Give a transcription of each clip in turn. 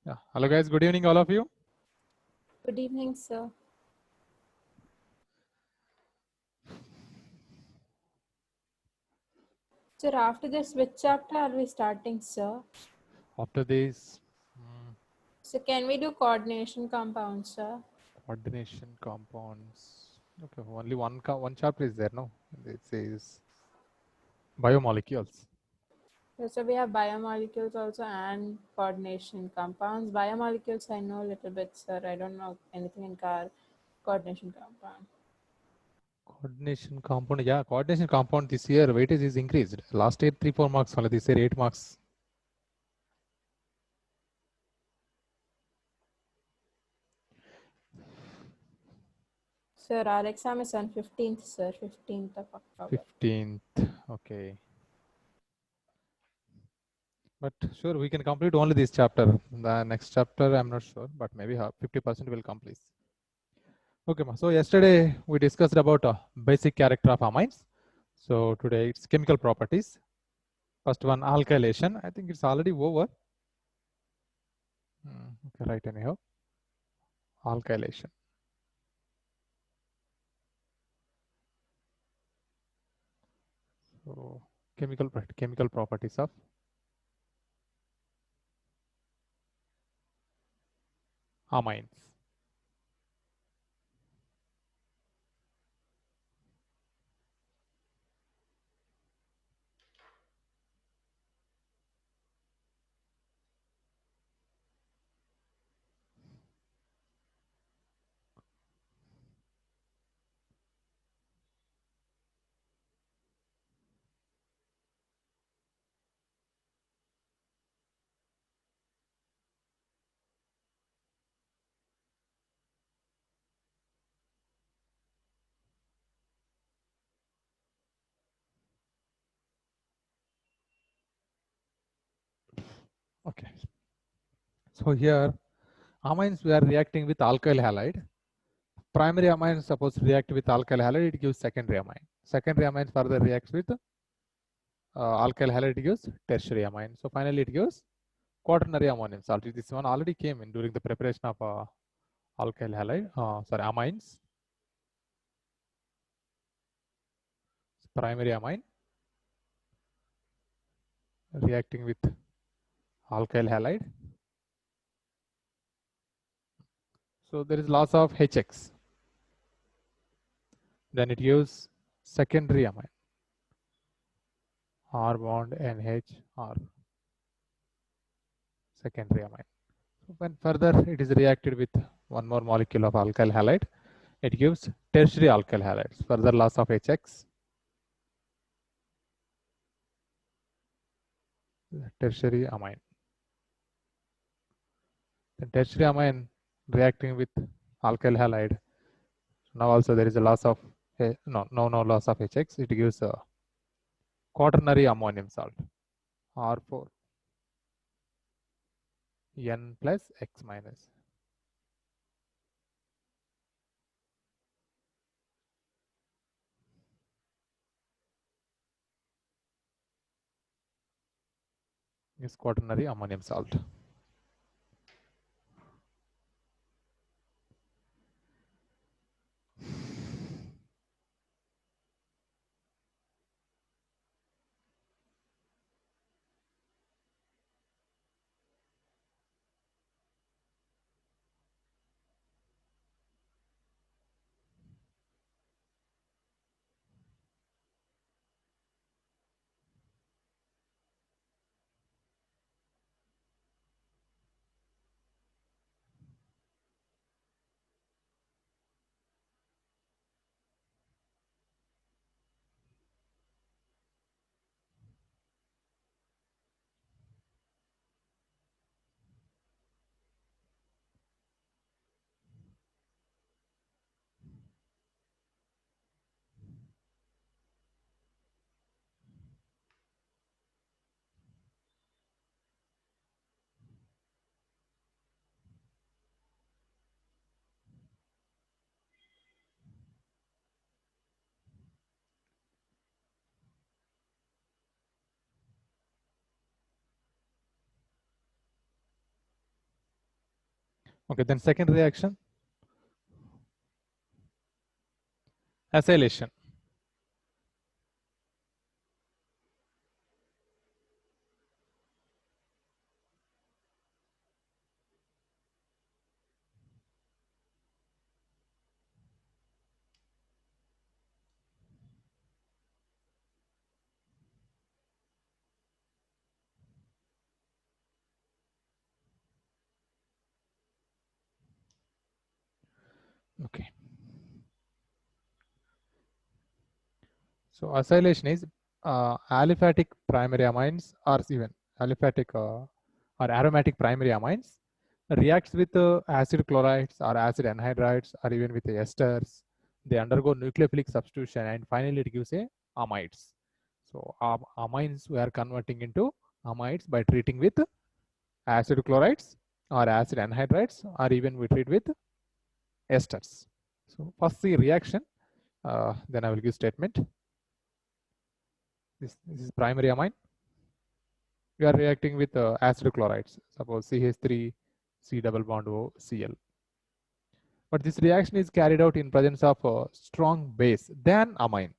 Yeah. Hello guys, good evening all of you. Good evening, sir. Sir, after this, which chapter are we starting, sir? After this, So can we do coordination compounds, sir? coordination compounds. Okay, only one chapter is there, no? It says biomolecules. So we have biomolecules also and coordination compounds. Biomolecules I know a little bit, sir. I don't know anything in coordination compound. Coordination compound, yeah, coordination compound this year weightage is increased. Last year 3-4 marks, only this year 8 marks. Sir, our exam is on 15th, sir. 15th of October. 15th, okay. But sure, we can complete only this chapter. The next chapter, I'm not sure, but maybe 50% will complete. Okay, so yesterday we discussed about basic character of amines. So today it's chemical properties. First one, alkylation. I think it's already over. Okay, right, anyhow. Alkylation. So chemical properties of amines. Okay. So here amines we are reacting with alkyl halide. Primary amine suppose react with alkyl halide, it gives secondary amine. Secondary amine further reacts with alkyl halide, it gives tertiary amine. So finally it gives quaternary ammonium salt. This one already came in during the preparation of alkyl halide, amines. Primary amine reacting with alkyl halide. So there is loss of HX. Then it gives secondary amine. R bond NH R. Secondary amine. So when further it is reacted with one more molecule of alkyl halide, it gives tertiary alkyl halides. Further loss of HX. Tertiary amine. The tertiary amine reacting with alkyl halide. Now also there is a loss of no loss of HX. It gives a quaternary ammonium salt. R4 N plus X minus. Is quaternary ammonium salt. Okay, then second reaction, acylation. Okay. So acylation is aliphatic primary amines or even aliphatic or aromatic primary amines reacts with acid chlorides or acid anhydrides or even with the esters. They undergo nucleophilic substitution and finally it gives a amides. So amines we are converting into amides by treating with acid chlorides or acid anhydrides or even we treat with esters. So first the reaction, then I will give statement. This is primary amine. We are reacting with acid chlorides, suppose CH3, C double bond O, Cl. But this reaction is carried out in presence of a strong base than amine.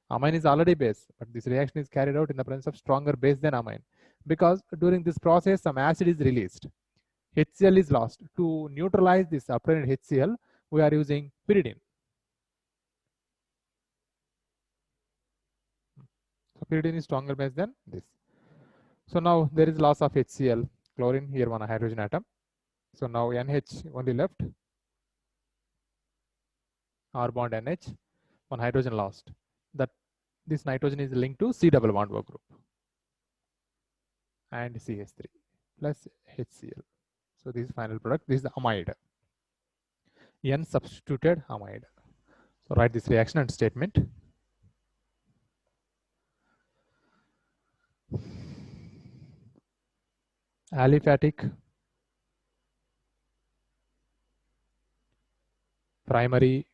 Amine is already base, but this reaction is carried out in the presence of stronger base than amine. Because during this process, some acid is released. HCl is lost. To neutralize this obtained HCl, we are using pyridine. So pyridine is stronger base than this. So now there is loss of HCl, chlorine, here one hydrogen atom. So now NH only left, R bond NH, one hydrogen lost. That this nitrogen is linked to C double bond O group and CH3 plus HCl. So this is final product. This is the amide. N substituted amide. So write this reaction and statement. Aliphatic primary,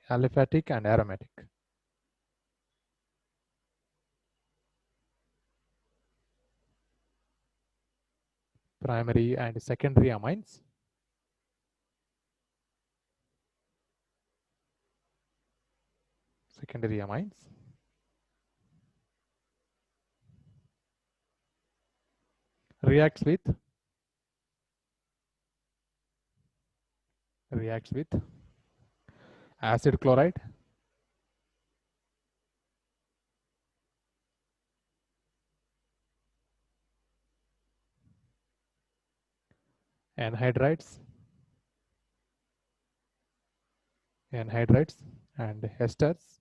aliphatic and aromatic. Primary and secondary amines. Secondary amines reacts with acid chloride, anhydrides, and esters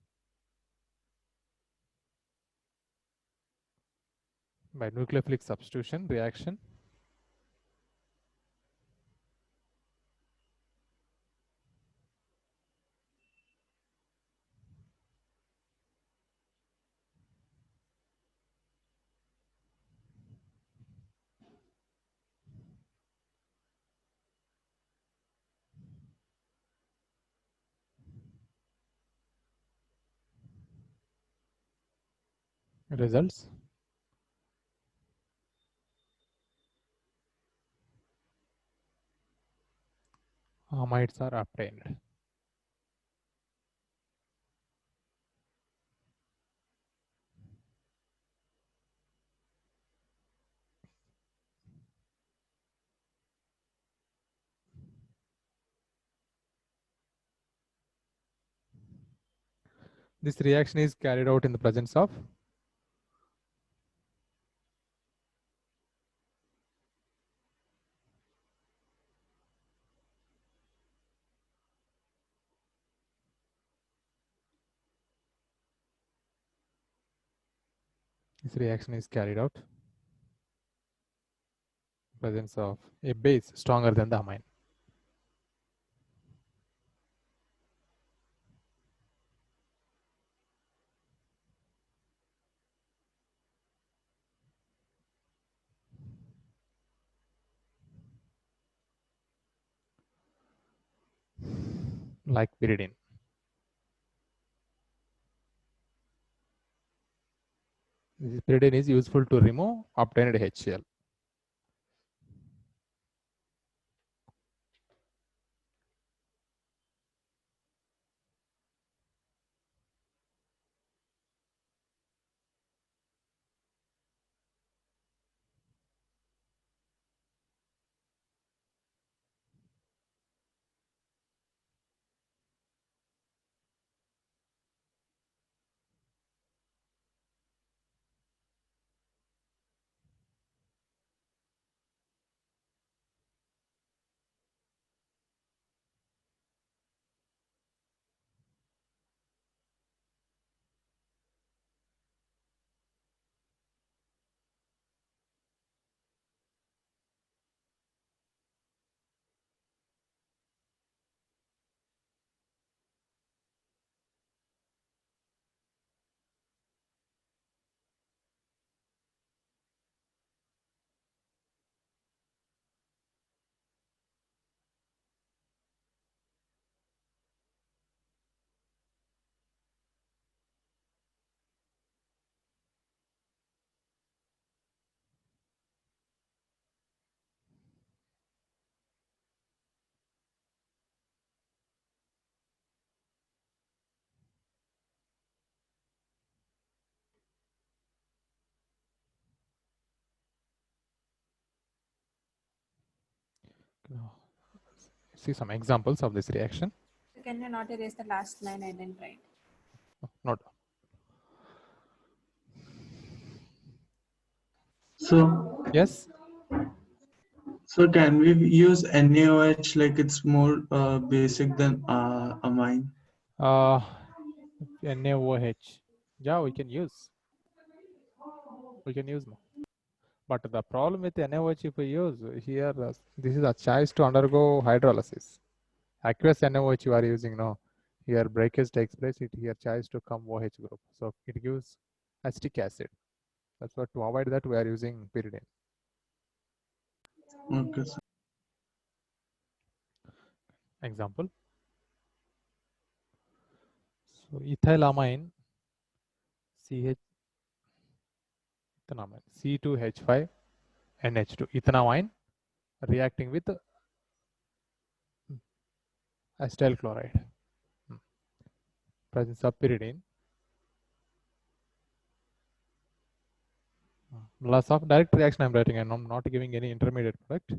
by nucleophilic substitution reaction. Results. Amides are obtained. This reaction is carried out in the presence of presence of a base stronger than the amine. Like pyridine. This pyridine is useful to remove obtained HCl. see some examples of this reaction. Can you not erase the last line? I didn't write. Not. So, Yes. so can we use NaOH like it's more basic than amine? NaOH. Yeah, we can use. We can use more. But the problem with NaOH, if we use here, this is a choice to undergo hydrolysis. Aqueous NaOH you are using now. Here breakage takes place. It here choice to come OH group. So it gives acetic acid. That's what to avoid that we are using pyridine. Okay, sir. Example. So ethylamine CH ethanamine C2H5 NH2 ethanamine reacting with acetyl chloride. Presence of pyridine. Loss of direct reaction I'm writing, and I'm not giving any intermediate product.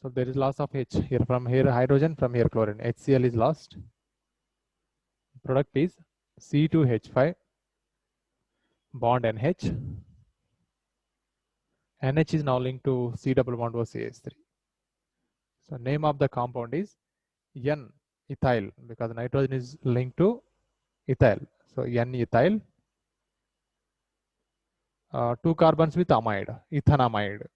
So there is loss of H here, from here hydrogen, from here chlorine. HCl is lost. Product is C2H5 bond NH. NH is now linked to C double bond O CH3. So name of the compound is N ethyl, because nitrogen is linked to ethyl. So N ethyl. 2 carbons with amide, ethanamide.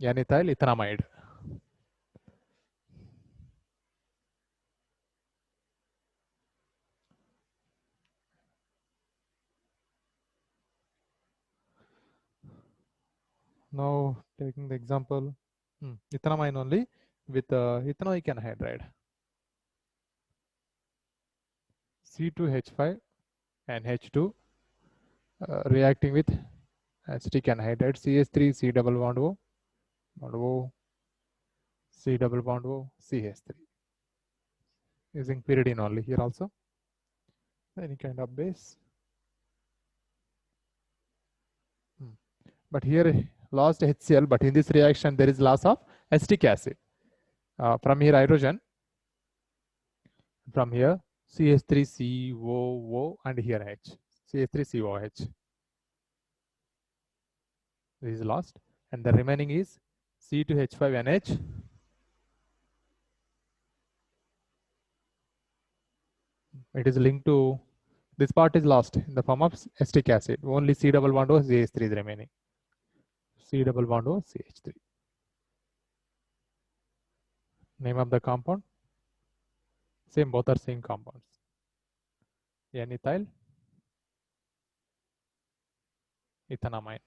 N-ethyl ethanamide. Now taking the example, ethanamine only with ethanoic anhydride. C2H5 and H2 reacting with acetic anhydride CH3 C double bond O C double bond O CH3. Using pyridine only here also. Any kind of base. But here lost HCl, but in this reaction there is loss of acetic acid. From here hydrogen, from here CH3COO and here H, CH3COH. This is lost, and the remaining is C2H5NH. It is linked to, this part is lost in the form of acetic acid. Only C double bond O CH3 is remaining. C double bond O CH3. Name of the compound? Same, both are same compounds. N-ethyl ethanamine.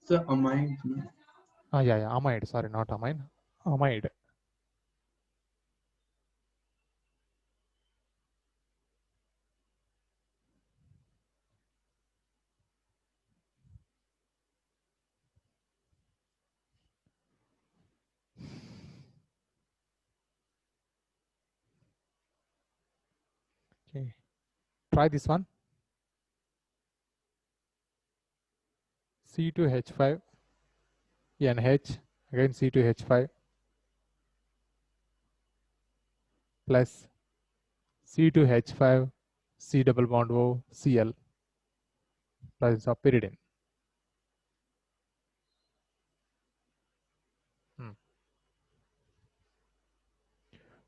So amine. Yeah, amide. Sorry, not amine. Amide. Okay, try this one. C2H5 NH, again C2H5 plus C2H5 C double bond O Cl, presence of pyridine.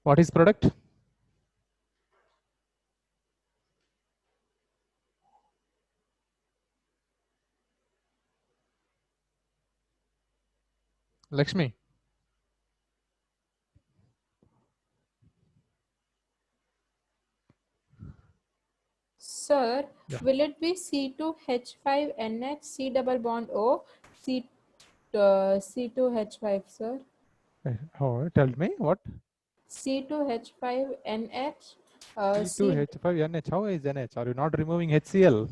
What is product? Lakshmi. Sir, Yeah. will it be C2H5NH C double bond O C2H5, sir? Oh, tell me what? C2H5NH C2H5NH. How is NH? Are you not removing HCl?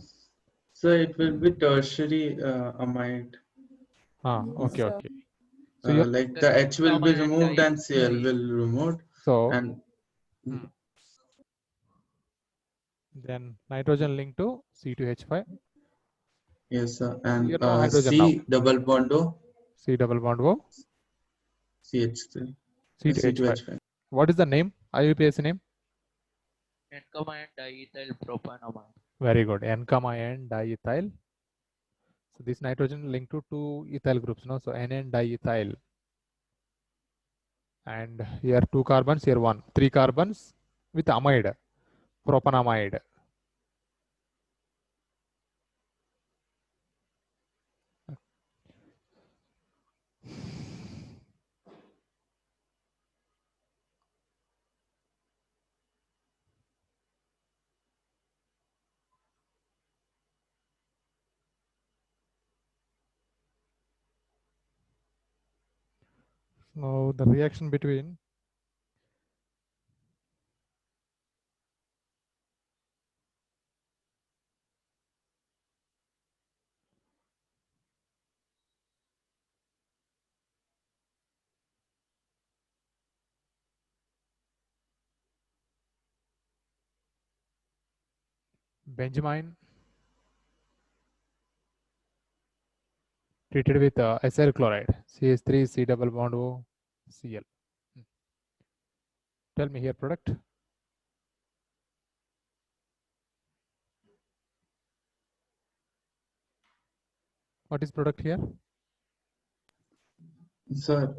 So it will be tertiary amide. Okay, sir. okay. So you like the H will be removed and Cl will removed, so and then nitrogen linked to C2H5. yes, Here and no hydrogen C now. double bond O C double bond O CH3 C2H5. C2H5. What is the name? IUPAC name? N-combined diethyl propanamide. Very good. N-ion diethyl. So this nitrogen linked to two ethyl groups, no? So NN diethyl. And here 2 carbons, here 1. 3 carbons with amide, propanamide. Now the reaction between Benzyamine treated with acyl chloride, CH3, C double bond O, Cl. Tell me here product. What is product here? Sir,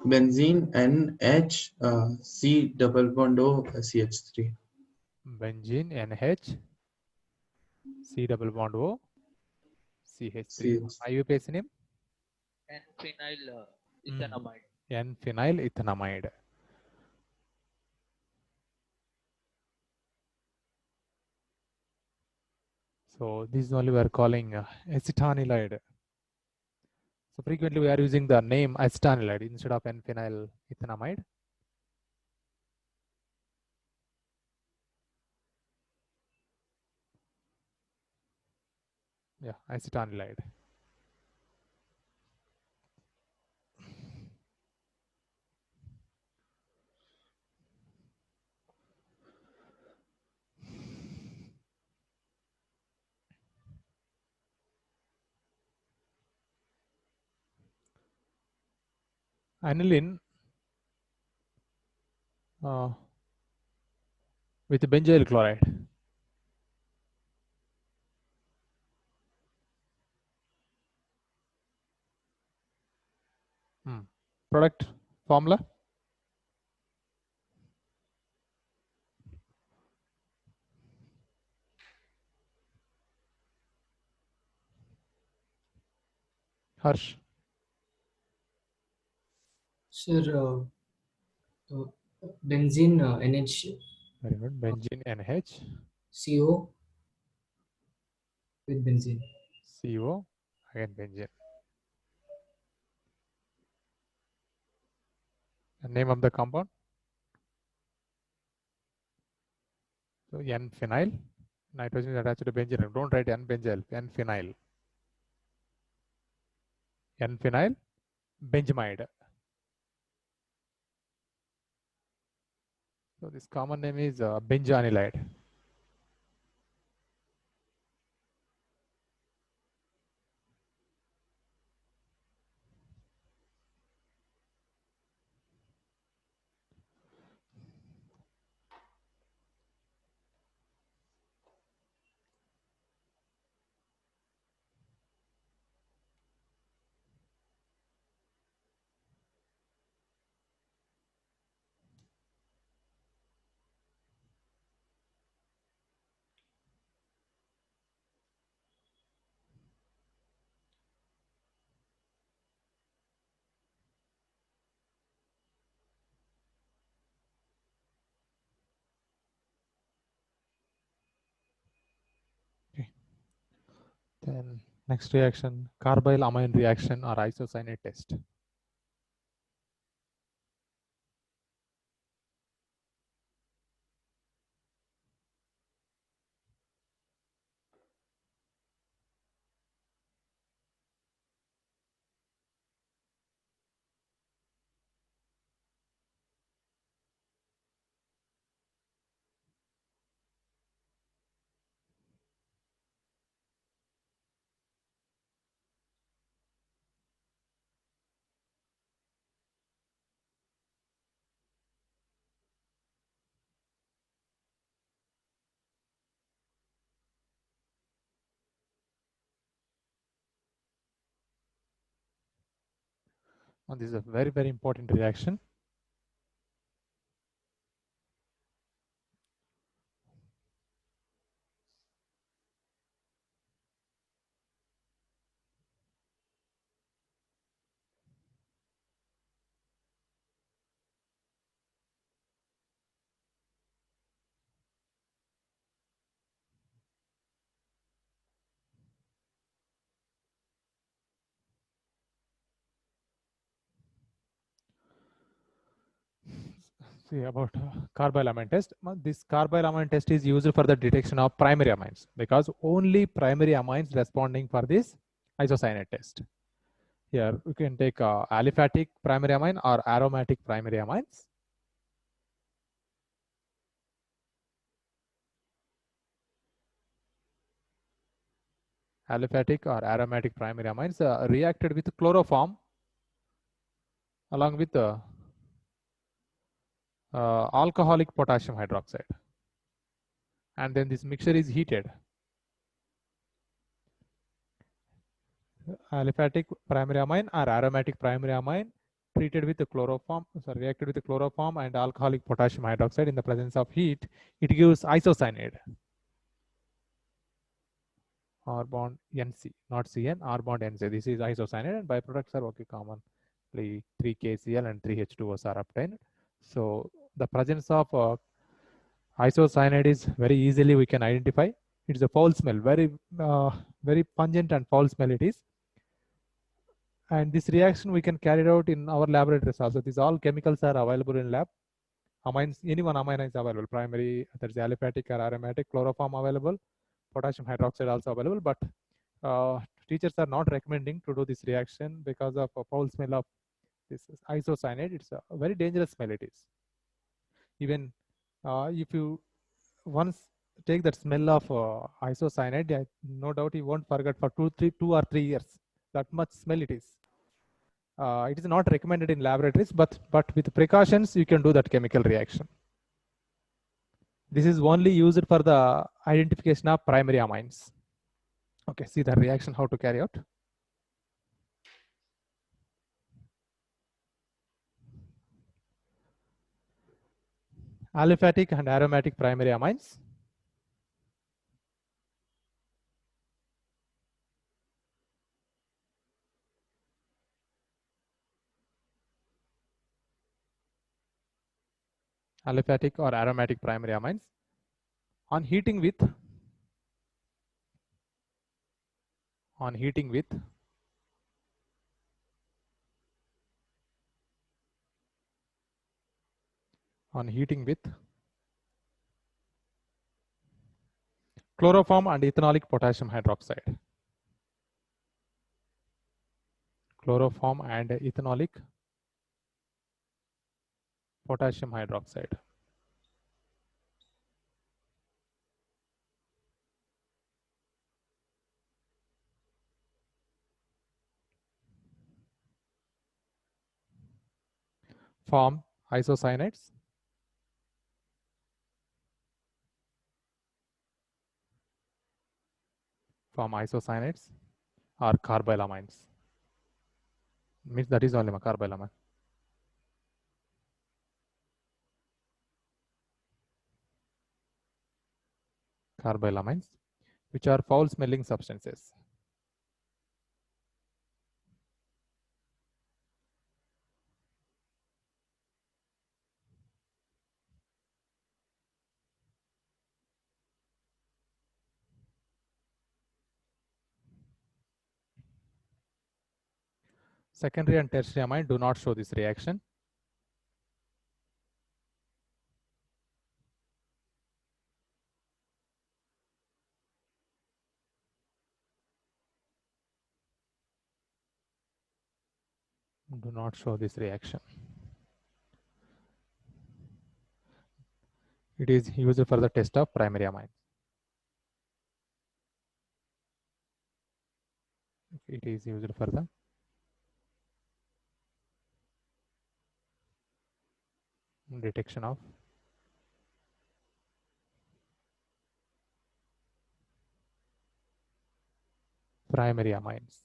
benzene NH C double bond O CH3. Benzene NH, C double bond O, CH3. IUPAC name? N-phenyl ethanamide. N-phenyl ethanamide. So this is only we are calling acetanilide. So frequently we are using the name acetanilide instead of N-phenyl ethanamide. Yeah, acetanilide. Aniline with benzyl chloride. Product formula. Harsh. Sir, benzene NH Very good. Benzene NH. CO with benzene. CO again benzene. And name of the compound. So N-phenyl. Nitrogen is attached to benzene. Don't write N-benzyl. N-phenyl. N-phenyl benzamide. So this common name is benzanilide. Okay. Then next reaction, carbyl amine reaction or isocyanate test. And this is a very, very important reaction. See about carbylamine test. This carbylamine test is used for the detection of primary amines because only primary amines responding for this isocyanate test. Here we can take aliphatic primary amine or aromatic primary amines. Aliphatic or aromatic primary amines reacted with chloroform along with alcoholic potassium hydroxide, and then this mixture is heated. Aliphatic primary amine or aromatic primary amine treated with the chloroform, reacted with the chloroform and alcoholic potassium hydroxide in the presence of heat, it gives isocyanate. R bond NC, not CN, R bond NC. This is isocyanate, and byproducts are okay commonly 3KCl and 3H2Os are obtained. So the presence of isocyanate is very easily we can identify. It's a foul smell, very pungent and foul smell it is. And this reaction we can carry it out in our laboratories also. These all chemicals are available in lab. Amines, any one amine is available. Primary, there's aliphatic or aromatic, chloroform available, potassium hydroxide also available. But teachers are not recommending to do this reaction because of a foul smell of this isocyanate. It's a very dangerous smell it is. Even if you once take that smell of isocyanate, no doubt you won't forget for 2 or 3 years. That much smell it is. It is not recommended in laboratories, but with precautions you can do that chemical reaction. This is only used for the identification of primary amines. Okay, see the reaction how to carry out. Aliphatic and aromatic primary amines. Aliphatic or aromatic primary amines. On heating with on heating with chloroform and ethanolic potassium hydroxide. Chloroform and ethanolic potassium hydroxide. Form isocyanates. Form isocyanates or carbylamines. Means that is only a carbylamine. Carbylamines, which are foul smelling substances. Secondary and tertiary amine do not show this reaction. Do not show this reaction. It is used for the test of primary amines. It is used for the detection of primary amines.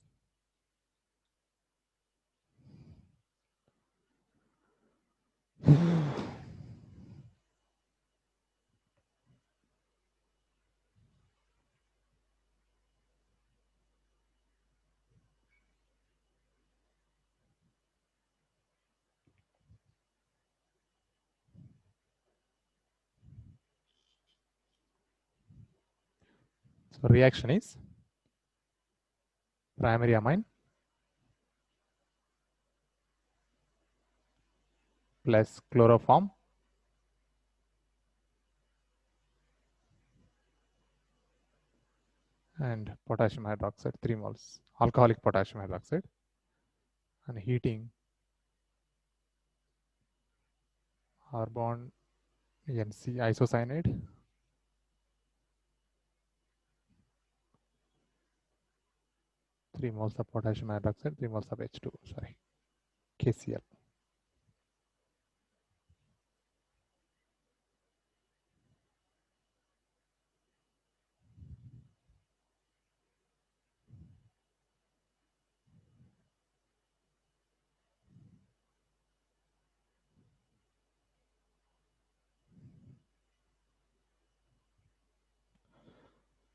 So reaction is primary amine plus chloroform and potassium hydroxide, 3 moles, alcoholic potassium hydroxide, and heating carbon NC isocyanide, three moles of potassium hydroxide, 3 moles of H2, sorry, KCl.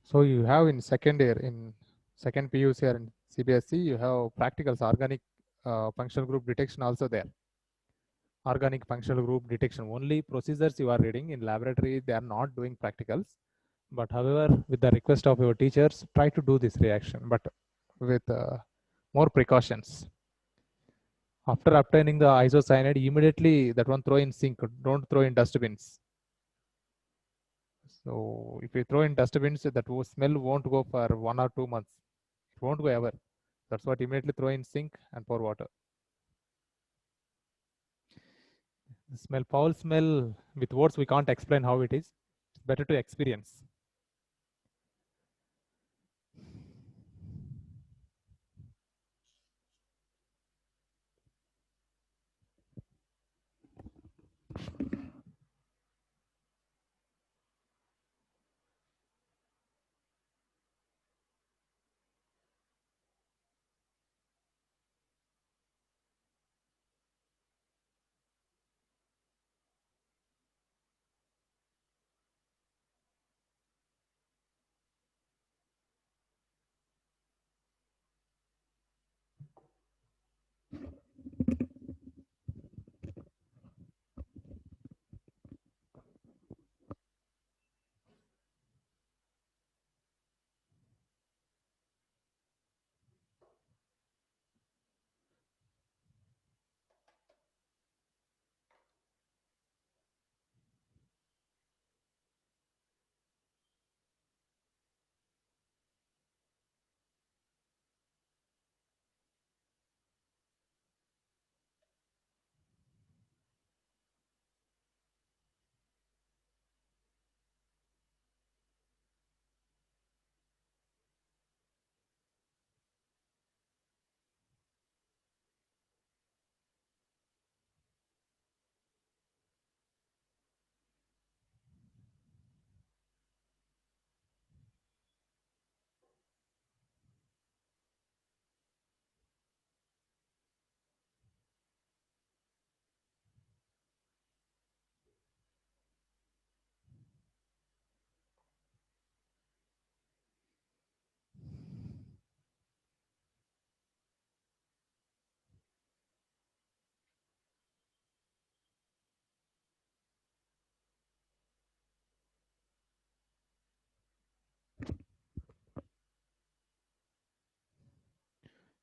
So you have in second year, in second PUC or in CBSE, you have practicals, organic functional group detection also there. Organic functional group detection, only procedures you are reading. In laboratory, they are not doing practicals. But however, with the request of your teachers, try to do this reaction, but with more precautions. After obtaining the isocyanide, immediately that one throw in sink, don't throw in dustbins. So if you throw in dustbins, that smell won't go for 1 or 2 months. It won't go ever. That's what, immediately throw in sink and pour water. The smell, foul smell, with words we can't explain how it is. It's better to experience.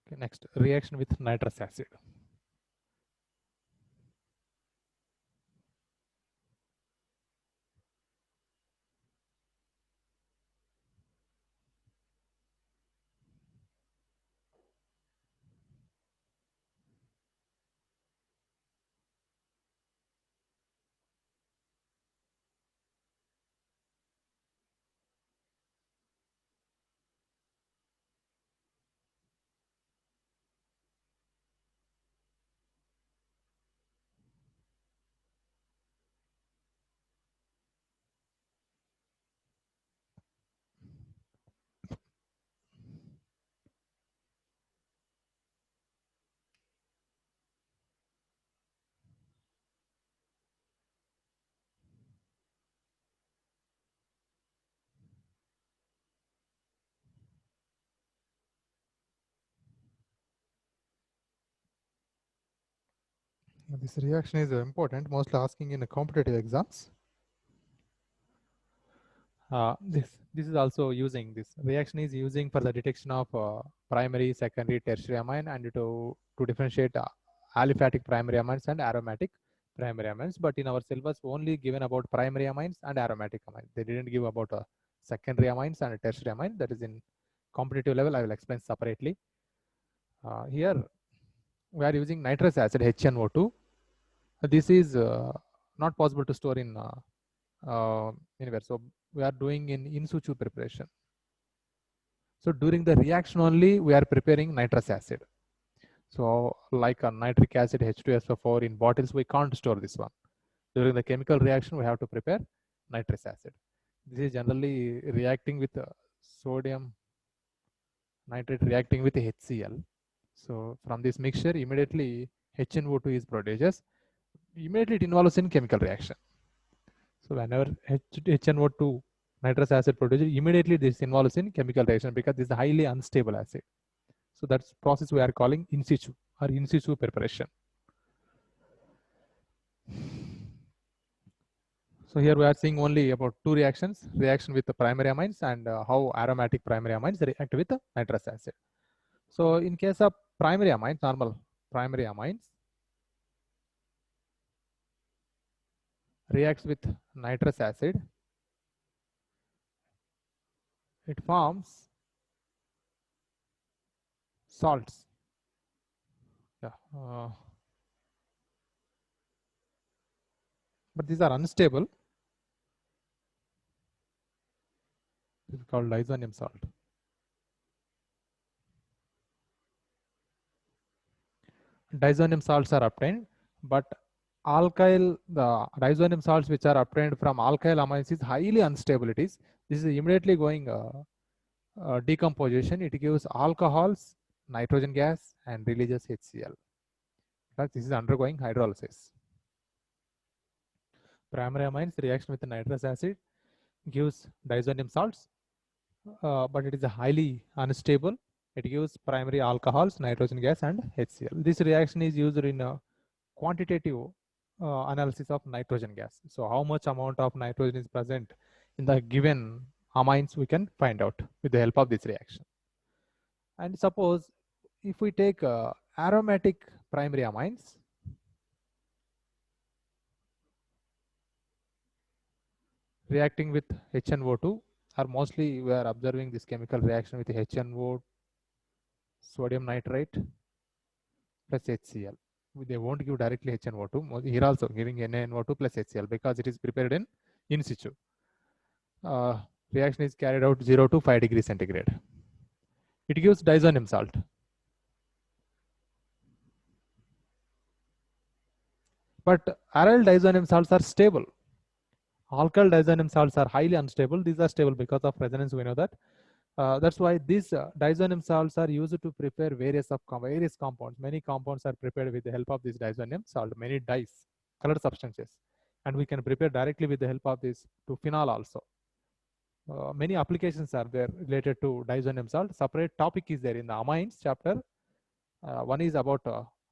Okay, next, reaction with nitrous acid. This reaction is important, mostly asking in competitive exams. This is also using this reaction is using for the detection of primary, secondary, tertiary amine, and to differentiate aliphatic primary amines and aromatic primary amines. But in our syllabus, only given about primary amines and aromatic amines. They didn't give about secondary amines and tertiary amine. That is in competitive level. I will explain separately. Here we are using nitrous acid HNO2. This is not possible to store in anywhere. So we are doing in situ preparation. So during the reaction only, we are preparing nitrous acid. So like a nitric acid H2SO4 in bottles, we can't store this one. During the chemical reaction, we have to prepare nitrous acid. This is generally reacting with sodium nitrate reacting with HCl. So from this mixture, immediately HNO2 is produced. Immediately it involves in chemical reaction. So whenever HNO2 nitrous acid produces, immediately this involves in chemical reaction because this is a highly unstable acid. So that's process we are calling in situ or in situ preparation. So here we are seeing only about two reactions, reaction with the primary amines and how aromatic primary amines react with the nitrous acid. So in case of primary amines, normal primary amines reacts with nitrous acid, it forms salts. Yeah. But these are unstable. This is called diazonium salt. Diazonium salts are obtained, but alkyl, the diazonium salts which are obtained from alkyl amines is highly unstable. This is immediately going decomposition. It gives alcohols, nitrogen gas, and releases HCl. Because this is undergoing hydrolysis. Primary amines reaction with the nitrous acid gives diazonium salts, but it is a highly unstable. It gives primary alcohols, nitrogen gas, and HCl. This reaction is used in a quantitative analysis of nitrogen gas. So how much amount of nitrogen is present in the given amines we can find out with the help of this reaction. And suppose if we take aromatic primary amines, reacting with HNO2, or mostly we are observing this chemical reaction with HNO, sodium nitrate plus HCl. They won't give directly HNO2. Here also giving NaNO2 plus HCl because it is prepared in situ. Reaction is carried out 0 to 5 degrees centigrade. It gives diazonium salt. But aryl diazonium salts are stable. Alkyl diazonium salts are highly unstable. These are stable because of resonance. We know that. That's why these diazonium salts are used to prepare various compounds. Many compounds are prepared with the help of this diazonium salt. Many dyes, colored substances, and we can prepare directly with the help of this to phenol also. Many applications are there related to diazonium salt. Separate topic is there in the amines chapter. One is about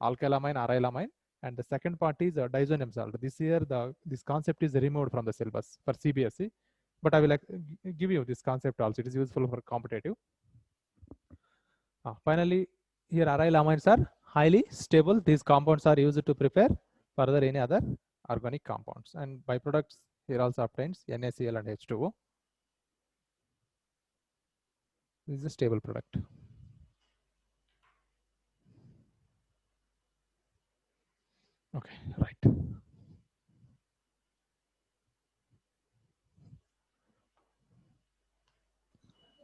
alkylamine, arylamine, and the second part is diazonium salt. This year, this concept is removed from the syllabus for CBSE, but I will give you this concept also. It is useful for competitive. Finally, here arylamines are highly stable. These compounds are used to prepare further any other organic compounds, and byproducts here also obtains NaCl and H2O. This is a stable product. Okay, right.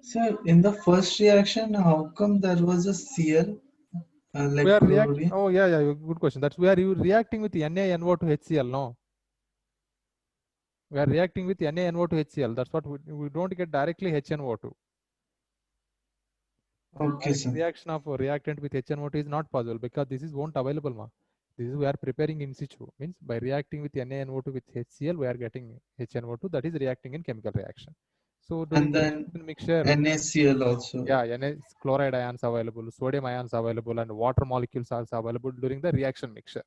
So in the first reaction, how come there was a Cl? Like We are chlorine? reacting. Oh yeah, good question. That's we are reacting with NaNO to HCl. No, we are reacting with NaNO to HCl. That's what we don't get directly HNO2. Okay, sir. Reaction of reactant with HNO2 is not possible because this is won't available, ma. This is we are preparing in situ. Means by reacting with NaNO2 with HCl, we are getting HNO2 that is reacting in chemical reaction. So during And then the mixture, NaCl also. yeah, chloride ions available, sodium ions available, and water molecules also available during the reaction mixture.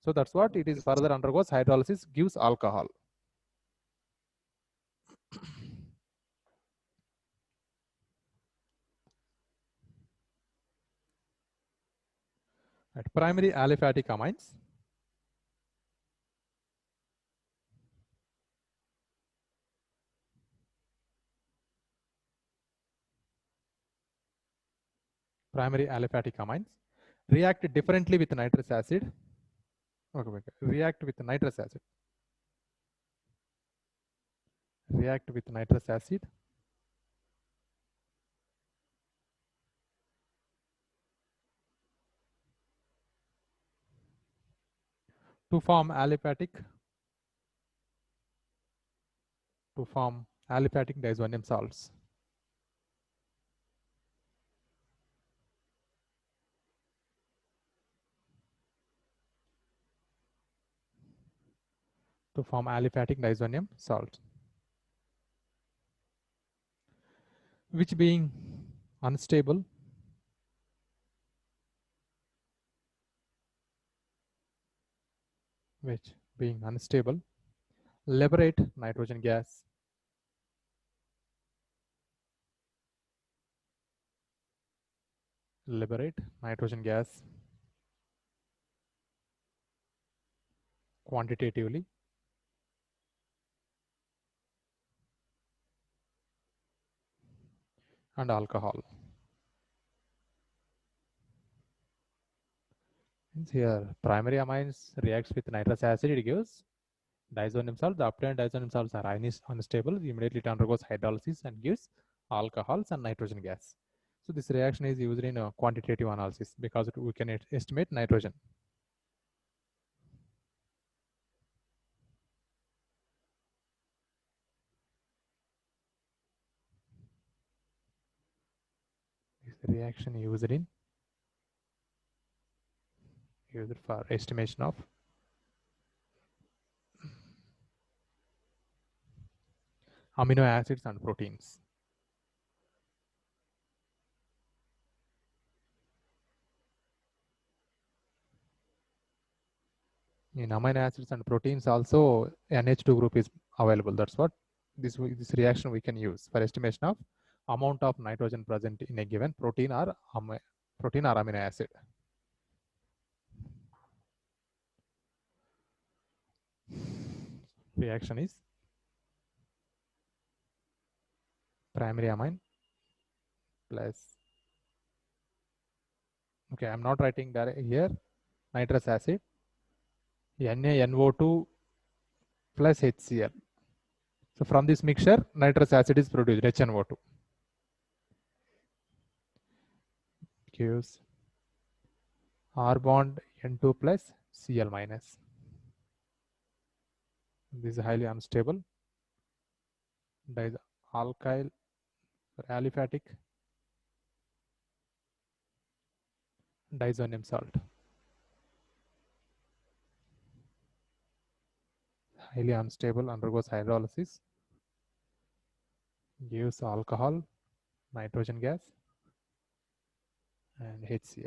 So that's what it is further undergoes hydrolysis, gives alcohol. Right. Primary aliphatic amines. Primary aliphatic amines react differently with nitrous acid. Okay. React with nitrous acid. React with nitrous acid to form aliphatic diazonium salts. To form aliphatic diazonium salt, which being unstable liberate nitrogen gas quantitatively and alcohol. Here primary amines reacts with nitrous acid, it gives diazonium salt. The obtained diazonium salts are unstable. Immediately it undergoes hydrolysis and gives alcohols and nitrogen gas. So this reaction is used in a quantitative analysis because we can estimate nitrogen. This reaction used for estimation of amino acids and proteins. In amino acids and proteins also NH2 group is available. That's what this reaction we can use for estimation of amount of nitrogen present in a given protein or amino acid. Reaction is primary amine plus, okay, I'm not writing that here, nitrous acid, NaNO2 plus HCl. So from this mixture, nitrous acid is produced, HNO2. Gives R bond N2 plus Cl minus. This is highly unstable. Alkyl aliphatic diazonium salt. Highly unstable, undergoes hydrolysis, gives alcohol, nitrogen gas, and HCl.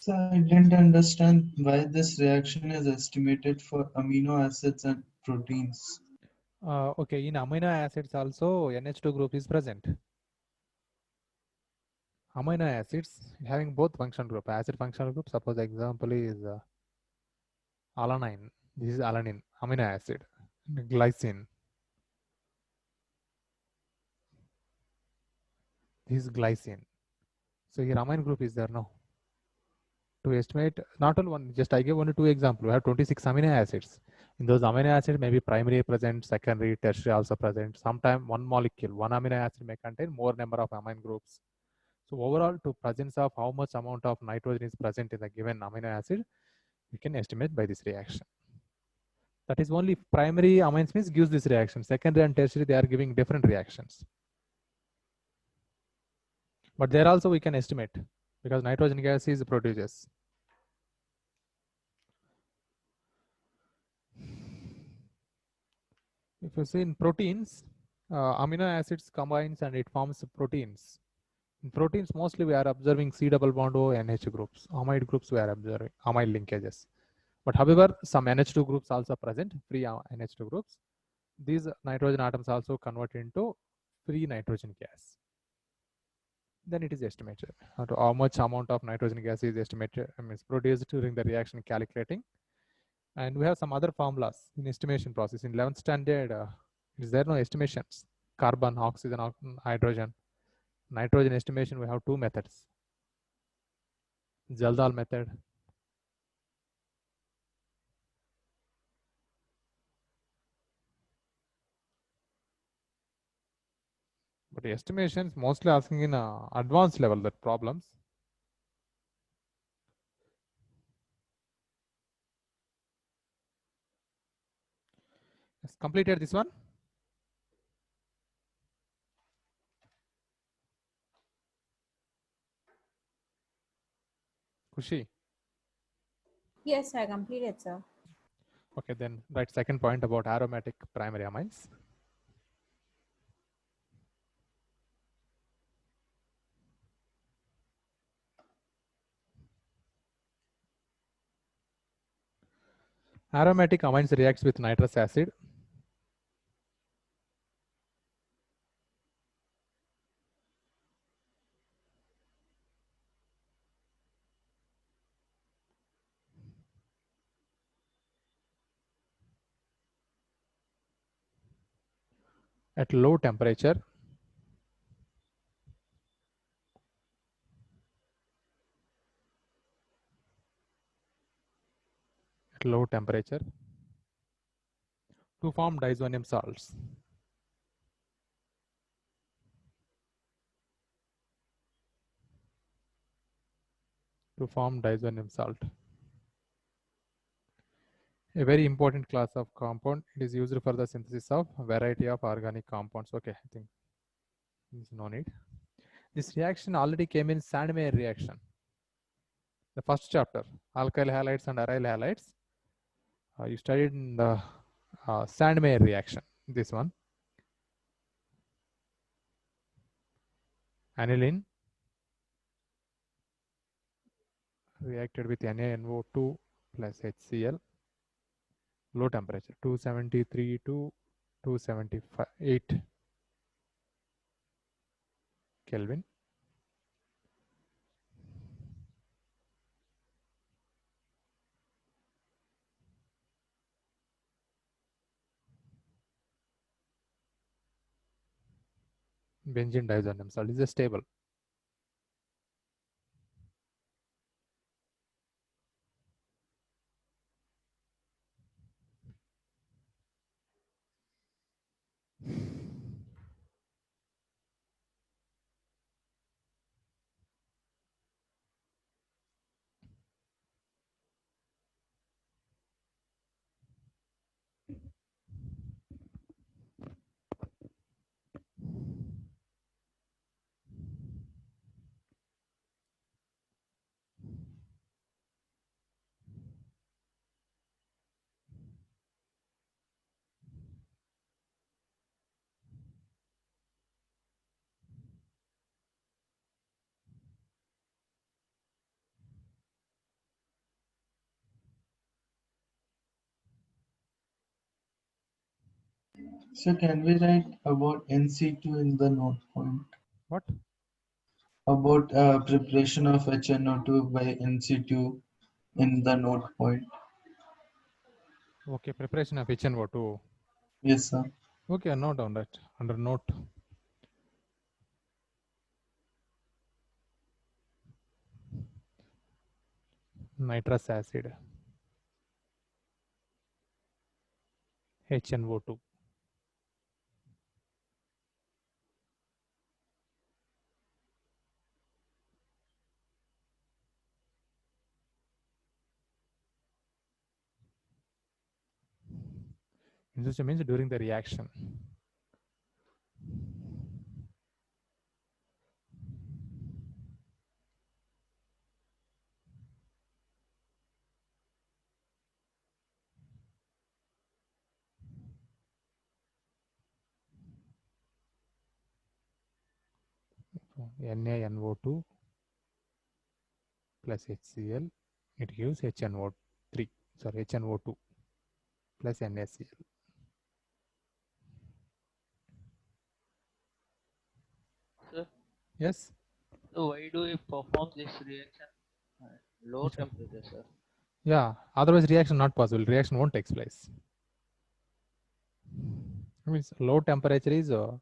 So I didn't understand why this reaction is estimated for amino acids and proteins. Okay, in amino acids also NH2 group is present. Amino acids having both functional group, acid functional group, suppose example is alanine. This is alanine, amino acid. Glycine. This is glycine. So here amine group is there now. To estimate, not only one, just I gave only two examples. We have 26 amino acids. In those amino acids, maybe primary present, secondary, tertiary also present. Sometimes one molecule, one amino acid may contain more number of amine groups. So overall, to presence of how much amount of nitrogen is present in the given amino acid, we can estimate by this reaction. That is only primary amines means gives this reaction. Secondary and tertiary, they are giving different reactions. But there also we can estimate because nitrogen gas is produces. If you see in proteins, amino acids combines and it forms proteins. In proteins, mostly we are observing C double bond O NH groups. Amide groups we are observing, amide linkages. But however, some NH2 groups also present, free NH2 groups. These nitrogen atoms also convert into free nitrogen gas. Then it is estimated. How much amount of nitrogen gas is estimated, is produced during the reaction calculating. And we have some other formulas in estimation process. In 11th standard, is there no estimations? Carbon, oxygen, hydrogen. Nitrogen estimation, we have two methods. Jaldal method. But estimations mostly asking in advanced level that problems. Has completed this one. Kushi. Yes, I completed, sir. Okay, then write second point about aromatic primary amines. Aromatic amines reacts with nitrous acid. At low temperature. At low temperature to form diazonium salts. To form diazonium salt. A very important class of compound. It is used for the synthesis of a variety of organic compounds. Okay, I think there's no need. This reaction already came in Sandmeyer reaction. The first chapter, alkyl halides and aryl halides. You studied in the Sandmeyer reaction. This one. Aniline reacted with NaNO2 plus HCl. Low temperature 273 to 278 Kelvin. Benzene diazonium salt is stable. So can we write about NC2 in the note point? What? About preparation of HNO2 by NC2 in the note point. Okay, preparation of HNO2. Yes, sir. Okay, note down that under note. Nitrous acid. HNO2. This means during the reaction. So NaNO2 plus HCl, it gives HNO3, sorry, HNO2 plus NaCl. Sir, Yes? so why do we perform this reaction at low Which one? temperature, sir? Yeah, otherwise reaction not possible. Reaction won't take place. Means low temperature is a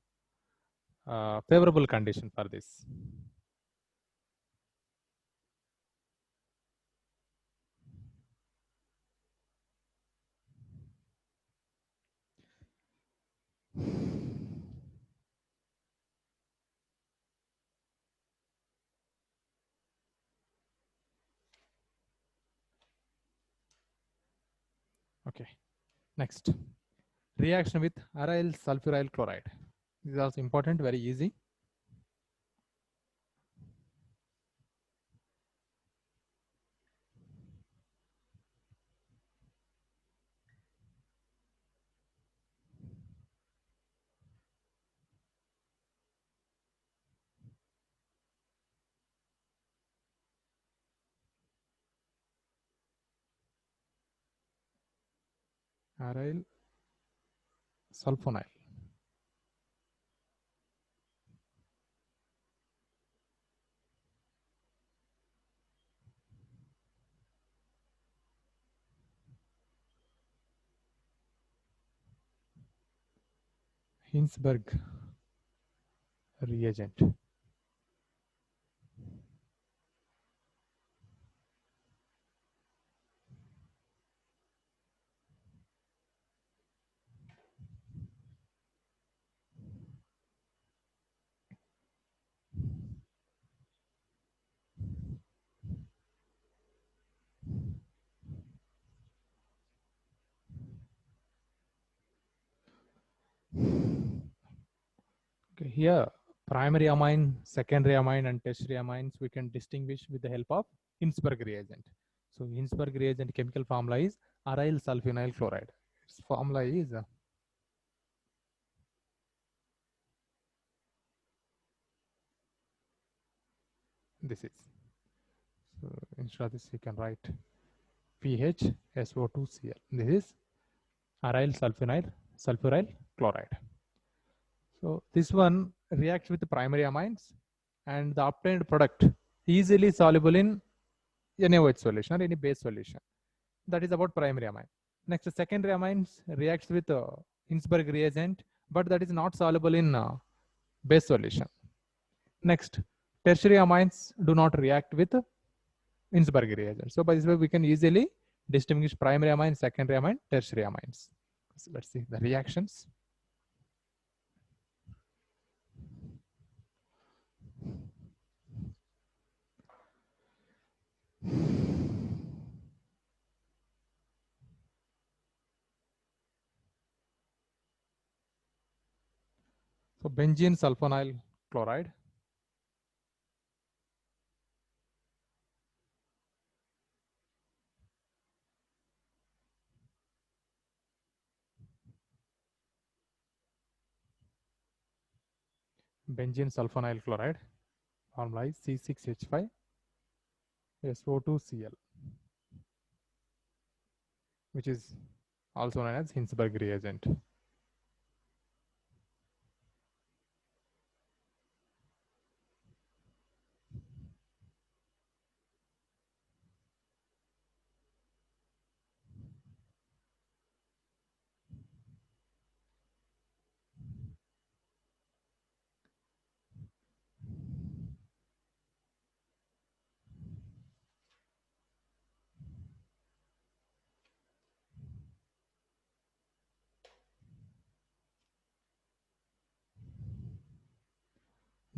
favorable condition for this. Okay, next. Reaction with aryl sulfuryl chloride. This is also important, very easy. Aryl sulfonyl. Hinsberg reagent. Okay, here primary amine, secondary amine, and tertiary amines we can distinguish with the help of Hinsberg reagent. So Hinsberg reagent chemical formula is aryl sulfonyl chloride. Its formula is this is. So instead of this, you can write PHSO2Cl. This is aryl sulfuryl chloride. So this one reacts with the primary amines, and the obtained product easily soluble in NaOH solution or any base solution. That is about primary amine. Next, the secondary amines reacts with Hinsberg reagent, but that is not soluble in base solution. Next, tertiary amines do not react with Hinsberg reagent. So by this way, we can easily distinguish primary amine, secondary amine, tertiary amines. So let's see the reactions. So benzene sulfonyl chloride. Benzene sulfonyl chloride. Formula is C6H5SO2Cl, which is also known as Hinsberg reagent.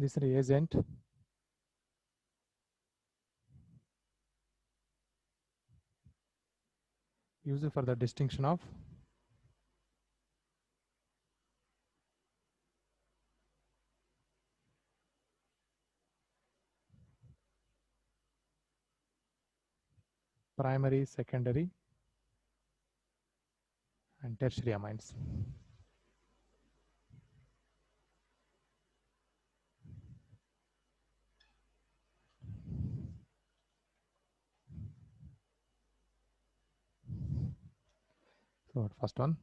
this reagent used for the distinction of primary, secondary, and tertiary amines. So first one,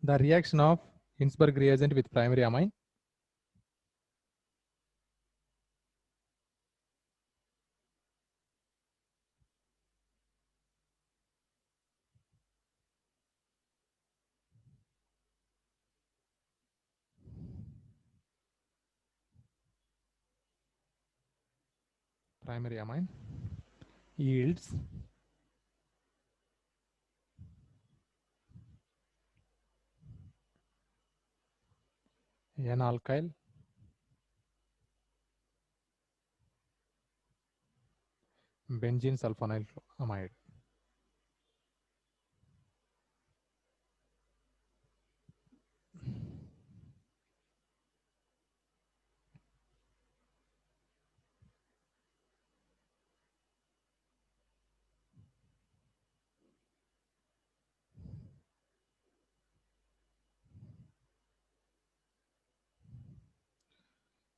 the reaction of Hinsberg reagent with primary amine. Primary amine yields N-alkyl benzene sulfonyl amide.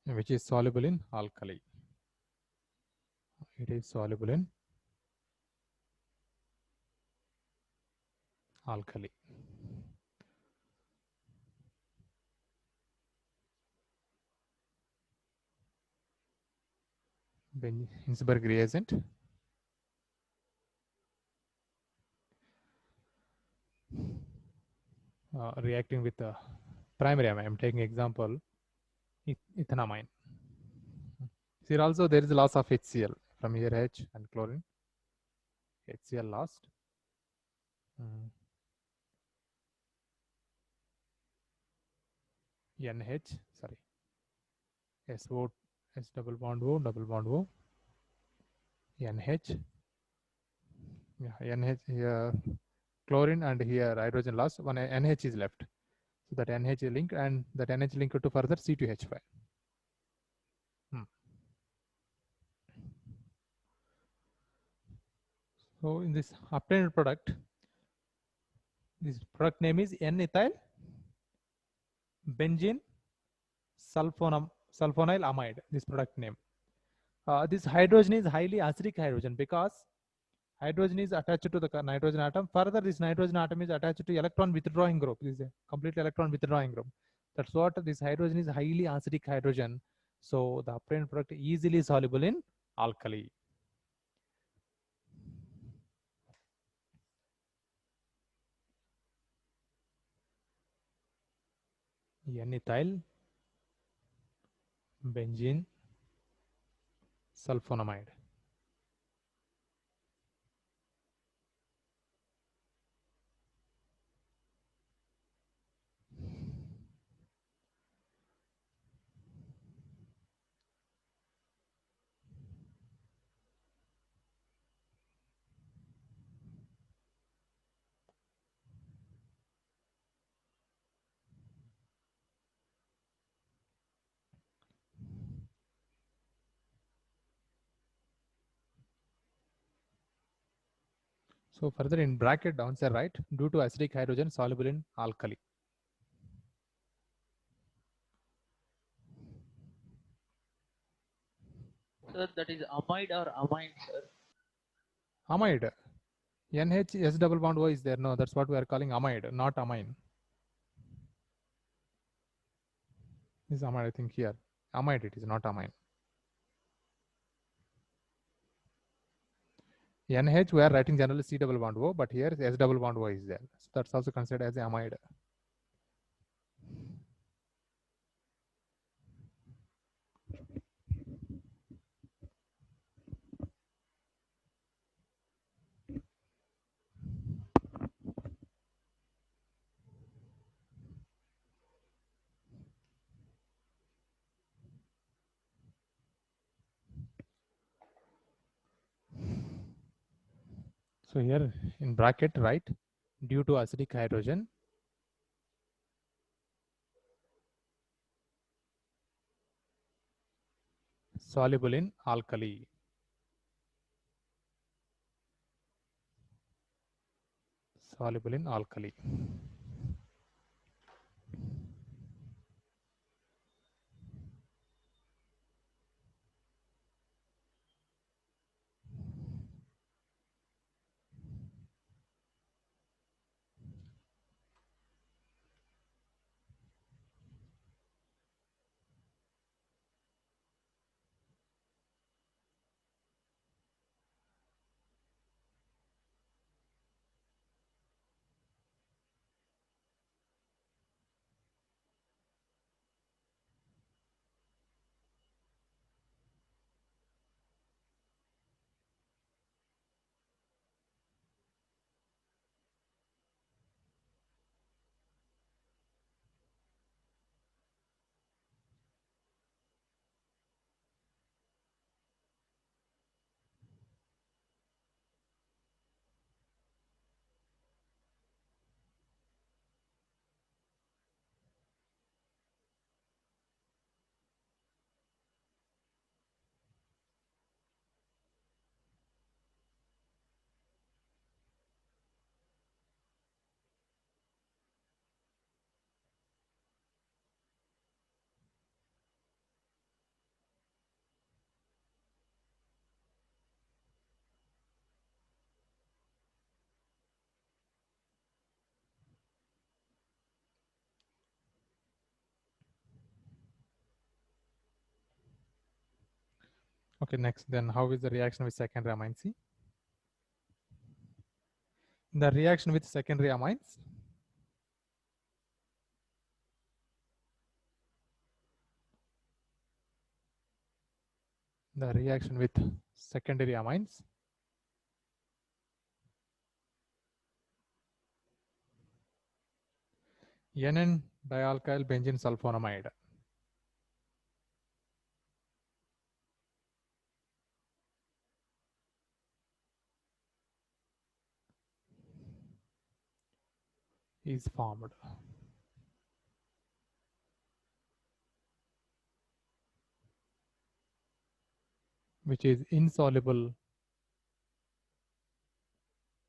Which is soluble in alkali. It is soluble in alkali. Hinsberg reagent reacting with the primary amine. I'm taking example ethanamine. Here also there is loss of HCl from here H and chlorine. HCl lost. NH, sorry, SO, S double bond O, NH, yeah, NH here, chlorine, and here hydrogen lost, one NH is left. So that NH is linked, and that NH linked to further C2H5. So in this obtained product, this product name is N-ethyl benzene sulfonyl amide, this product name. This hydrogen is highly acidic hydrogen because hydrogen is attached to the nitrogen atom. Further, this nitrogen atom is attached to electron withdrawing group. This is a completely electron withdrawing group. That's what this hydrogen is, highly acidic hydrogen. So the obtained product is easily soluble in alkali. N-ethyl benzene sulfonamide. So further in bracket downside right, due to acidic hydrogen soluble in alkali. Sir, that is amide or amine, sir? Amide. NH S double bond O is there. No, that's what we are calling amide, not amine. This is amide, I think here. Amide it is, not amine. NH we are writing generally C double bond O, but here S double bond O is there. So that's also considered as amide. So here in bracket write due to acidic hydrogen soluble in alkali. Soluble in alkali. Okay, next then how is the reaction with secondary amines? See, the reaction with secondary amines, the reaction with secondary amines NN dialkyl benzene sulfonamide is formed, which is insoluble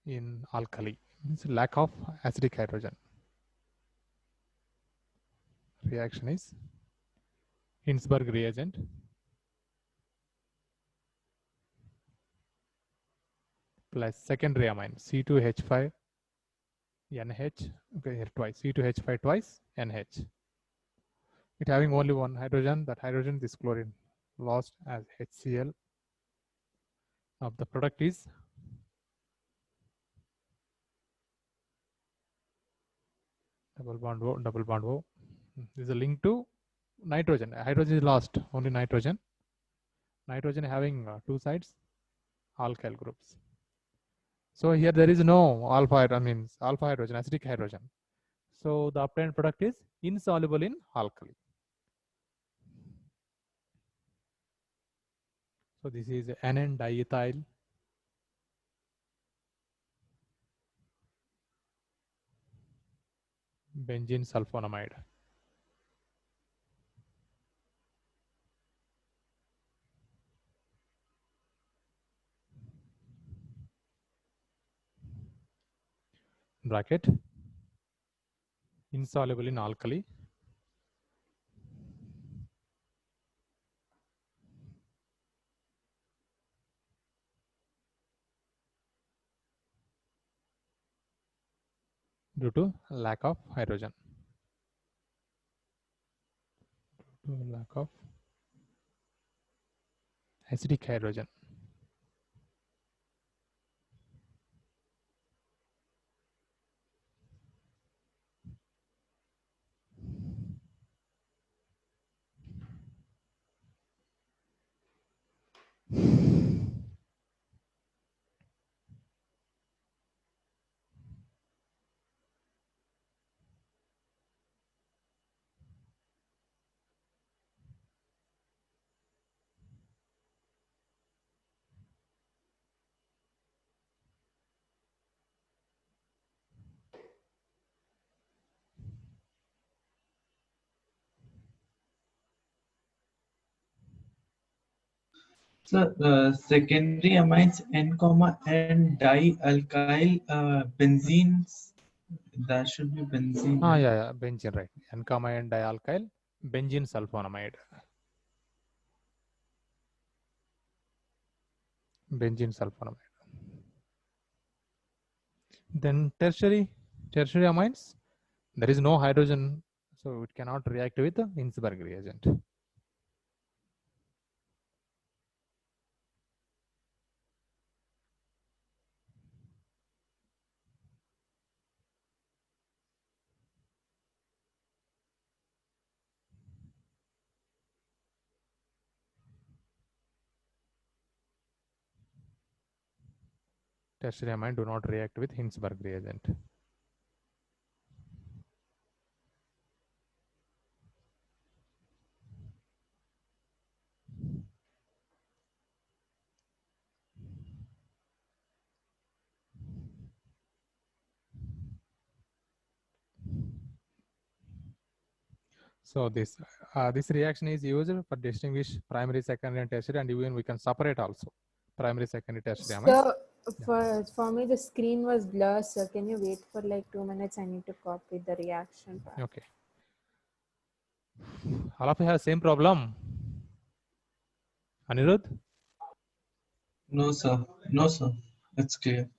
in alkali, means lack of acidic hydrogen. Reaction is Hinsberg reagent plus secondary amine C2H5 NH, okay, here twice C2H5 twice NH. It having only one hydrogen, that hydrogen this chlorine lost as HCl. Now the product is double bond O, double bond O. This is a link to nitrogen. Hydrogen is lost, only nitrogen. Nitrogen having two sides, alkyl groups. So here there is no alpha, means alpha hydrogen, acidic hydrogen. So the obtained product is insoluble in alkali. So this is NN diethyl benzene sulfonamide. Bracket insoluble in alkali due to lack of hydrogen. Due to lack of acidic hydrogen. So secondary amines N comma and dialkyl benzenes. That should be benzene. Ah, right? yeah, benzene, right. N-comma and dialkyl benzene sulfonamide. Benzene sulfonamide. Then tertiary amines, there is no hydrogen, so it cannot react with the Hinsberg reagent. Tertiary amine do not react with Hinsberg reagent. So this reaction is used for distinguish primary, secondary, and tertiary, and even we can separate also primary, secondary, tertiary amines. So for me the screen was blurred, so can you wait for like 2 minutes? I need to copy the reaction part. Okay. All of you have same problem. Anirudh? No, sir. No, sir. It's clear.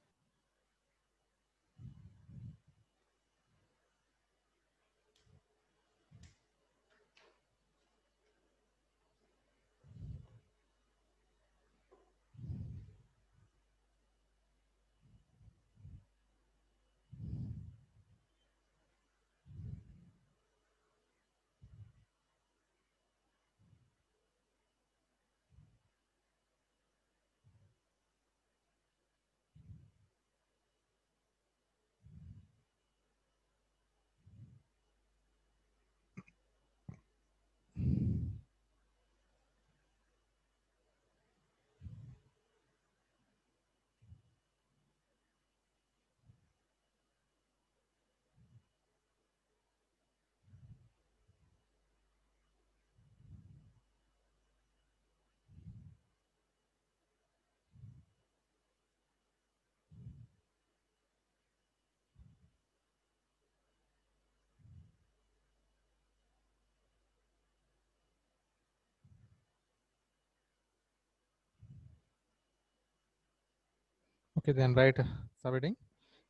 Okay, then write subheading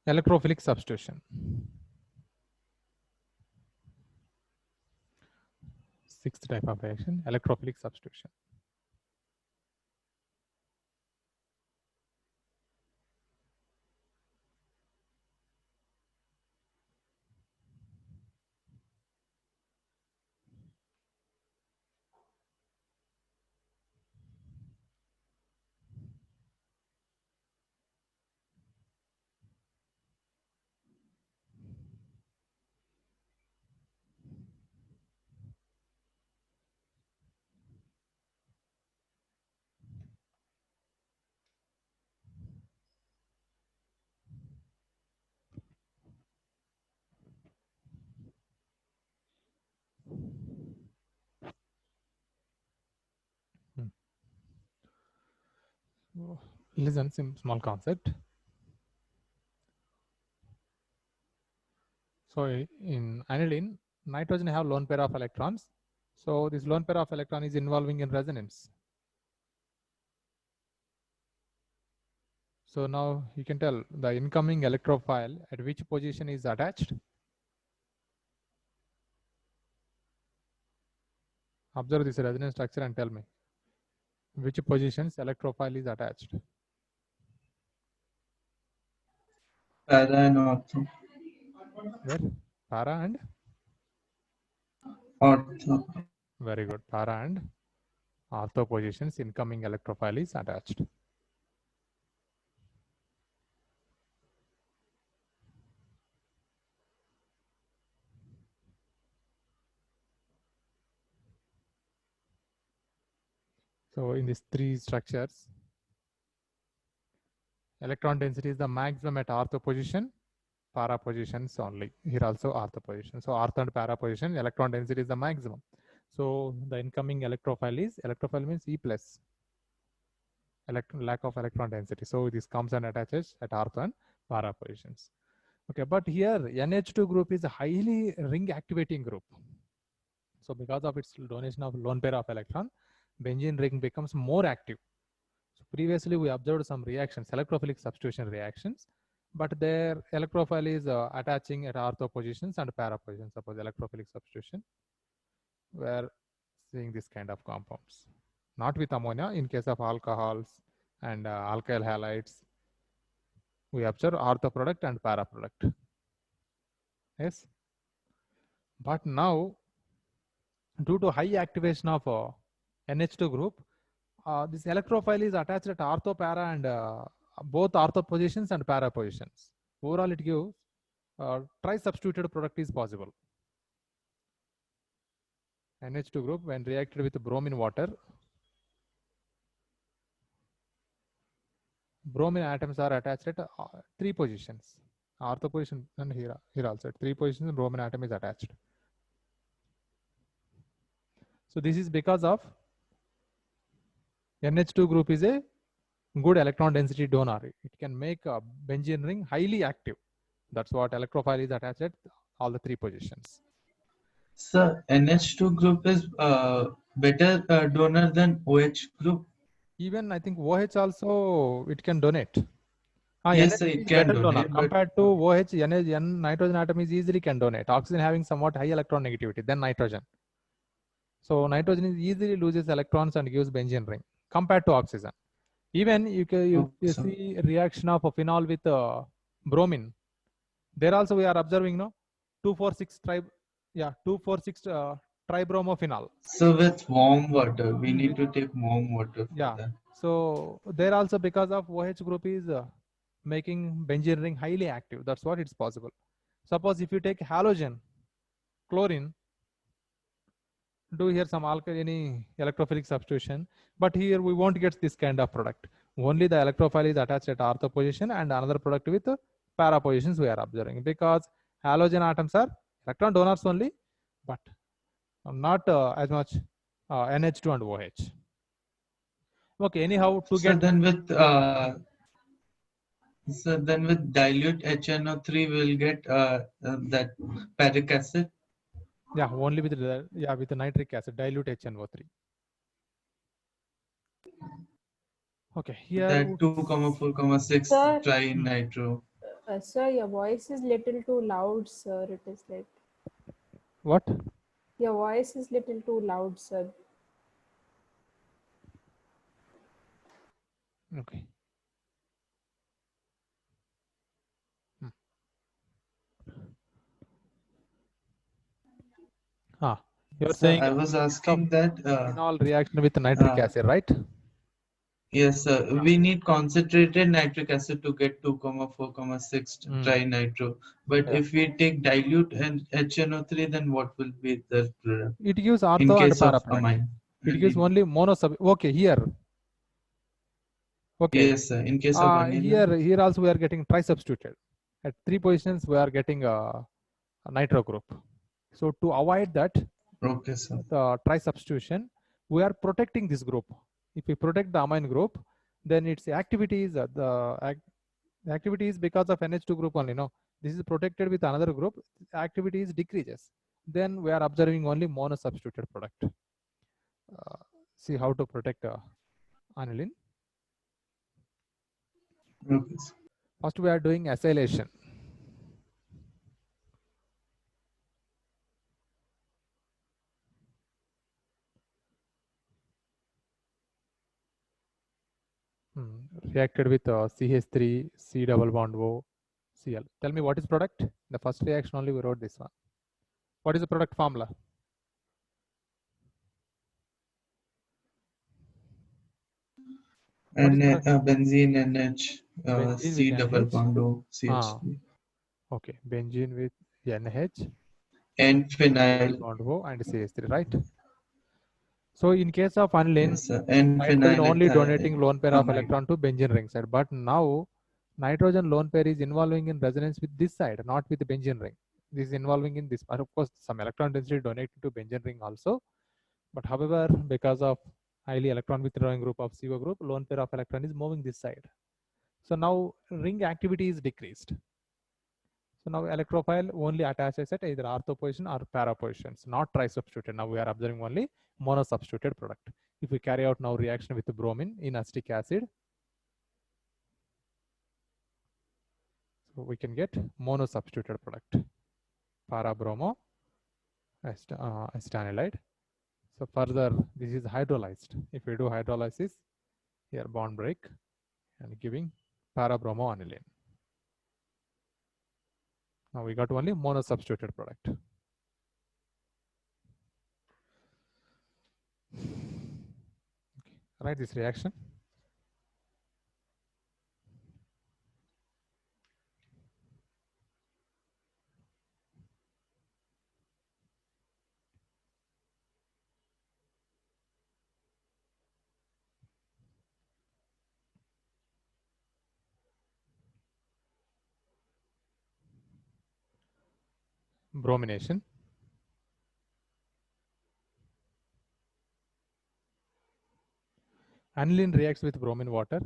electrophilic substitution. Sixth type of reaction, electrophilic substitution. Listen, small concept. So in aniline, nitrogen have lone pair of electrons. So this lone pair of electron is involving in resonance. So now you can tell the incoming electrophile at which position is attached. Observe this resonance structure and tell me which positions electrophile is attached. Para and ortho. Where? Para and? Ortho. Very good. Para and ortho positions, incoming electrophile is attached. So in these three structures, electron density is the maximum at ortho position, para positions only. Here also ortho position. So ortho and para position, electron density is the maximum. So the incoming electrophile means E plus. lack of electron density. So this comes and attaches at ortho and para positions. Okay, but here NH2 group is a highly ring activating group. So because of its donation of lone pair of electron, benzene ring becomes more active. So previously we observed some reactions, electrophilic substitution reactions, but their electrophile is attaching at ortho positions and para positions. Suppose electrophilic substitution, we are seeing this kind of compounds. Not with ammonia. In case of alcohols and alkyl halides, we observe ortho product and para product. Yes. But now, due to high activation of NH2 group, this electrophile is attached at ortho, para, and both ortho positions and para positions. Overall, it gives tri-substituted product is possible. NH2 group, when reacted with bromine water, bromine atoms are attached at 3 positions. Ortho position, and here also at 3 positions, bromine atom is attached. So this is because of NH2 group is a good electron density donor. It can make a benzene ring highly active. That's what electrophile is attached at all the 3 positions. So NH2 group is better donor than OH group. Even I think OH also it can donate. Yes, NH sir, is it can better donor. donate, but Compared to OH, nitrogen atom is easily can donate. Oxygen having somewhat high electron negativity than nitrogen. So nitrogen is easily loses electrons and gives benzene ring compared to oxygen. Even you see reaction of a phenol with bromine. There also we are observing 2,4,6 tribromophenol. so with warm water, we need to take warm water for that. So there also because of OH group is making benzene ring highly active. That's what it's possible. Suppose if you take halogen, chlorine, do here some any electrophilic substitution, but here we won't get this kind of product. Only the electrophile is attached at ortho position and another product with para positions we are observing, because halogen atoms are electron donors only, but not as much NH2 and OH. Okay, anyhow, to So get then with dilute HNO3 we'll get that peric acid. Yeah, only with the nitric acid, dilute HNO3. Okay, here That 2,4,6 Sir. trinitro. Sir, your voice is little too loud, sir. It is like what? your voice is little too loud, sir. Okay. You're So saying I was asking that phenol reaction with nitric acid, right? yes, sir. We need concentrated nitric acid to get 2,4,6 trinitro. But if we take dilute and HNO3, then what will be the product? It gives In ortho and case para of product. amine. It gives only mono sub. Okay, here. Okay. Yes, sir. In case of aniline. Here also we are getting tri-substituted. At 3 positions we are getting a nitro group. So to avoid that, Okay, sir. the tri-substitution, we are protecting this group. If we protect the amine group, then its activity is the activity is because of NH2 group only. No, this is protected with another group. Activity is decreases. Then we are observing only mono substituted product. See how to protect aniline. Okay, sir. First we are doing acylation. Reacted with CH3, C double bond O, Cl. Tell me what is product? The first reaction only we wrote this one. What is the product formula? And benzene NH, Benzene C with double NH. bond O, CH. Okay, benzene with NH. And phenyl. Bond O and CH3, right? So in case of aniline, Yes, sir. And nitrogen phenyl only donating lone pair of amide. electron to benzene ring side. But now nitrogen lone pair is involving in resonance with this side, not with the benzene ring. This is involving in this. But of course, some electron density donated to benzene ring also. But however, because of highly electron withdrawing group of CO group, lone pair of electron is moving this side. So now ring activity is decreased. So now electrophile only attaches at either ortho position or para positions, not tri-substituted. Now we are observing only mono-substituted product. If we carry out now reaction with bromine in acetic acid, so we can get mono-substituted product, para-bromo acetanilide. So further, this is hydrolyzed. If we do hydrolysis, here bond break and giving para-bromo-aniline. Now we got only mono-substituted product. Okay. Write this reaction. Bromination. Aniline reacts with bromine water.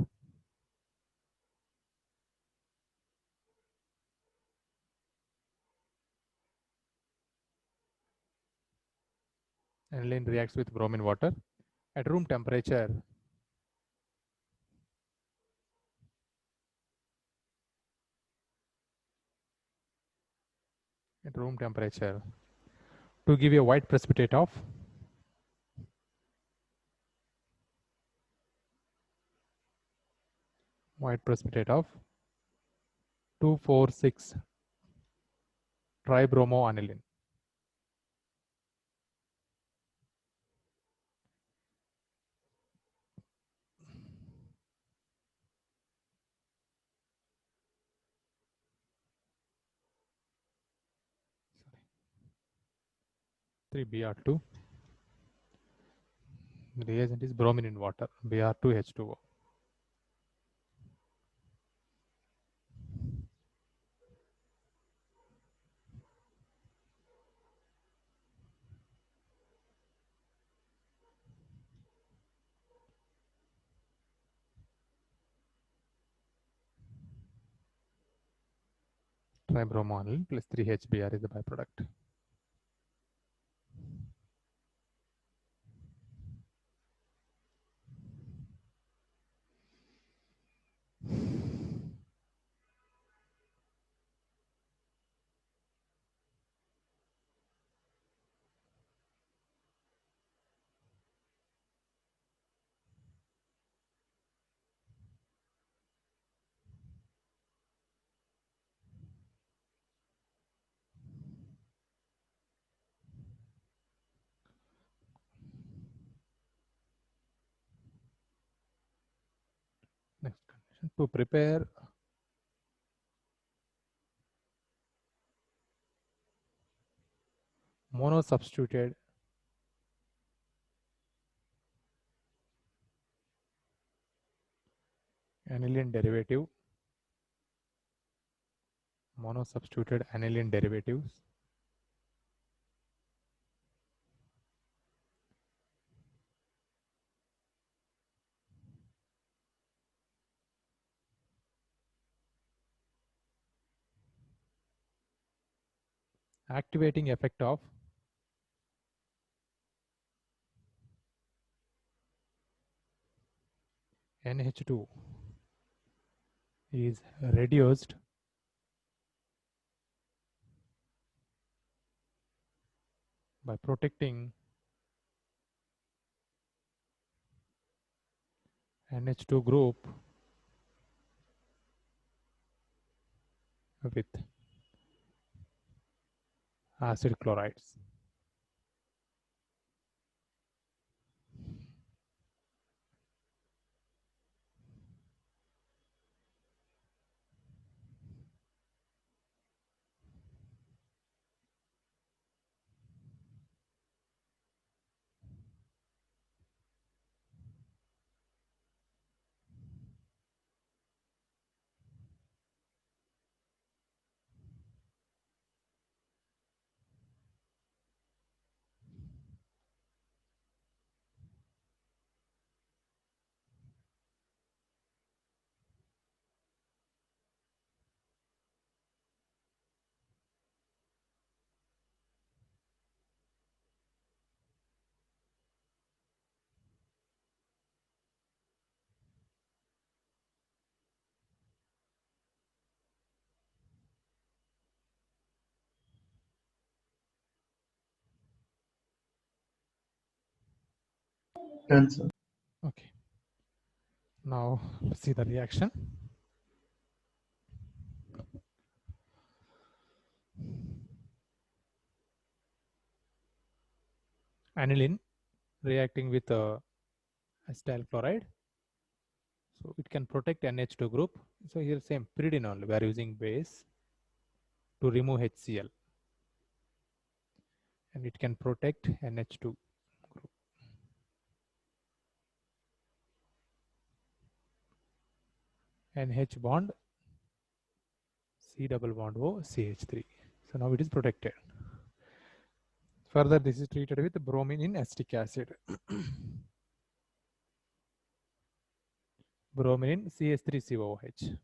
Aniline reacts with bromine water at room temperature. At room temperature to give a white precipitate of white precipitate of 2,4,6 tribromoaniline. Sorry. 3Br2. The reagent is bromine in water, Br2H2O. Tribromoaniline plus 3HBr is the byproduct. Next condition, to prepare mono-substituted aniline derivative, mono-substituted aniline derivatives activating effect of NH2 is reduced by protecting NH2 group with acid chlorides. Done, sir. Okay. Now let's see the reaction. Aniline reacting with acetyl chloride. So it can protect NH2 group. So here same pyridine only. We are using base to remove HCl. And it can protect NH2 group. NH bond, C double bond O, CH3. So now it is protected. Further, this is treated with bromine in acetic acid. Bromine in CH3COOH.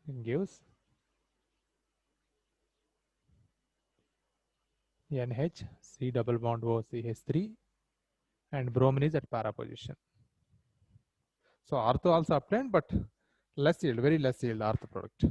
It gives NH, C double bond O, CH3, and bromine is at para position. So ortho also obtained, but less yield, very less yield ortho product.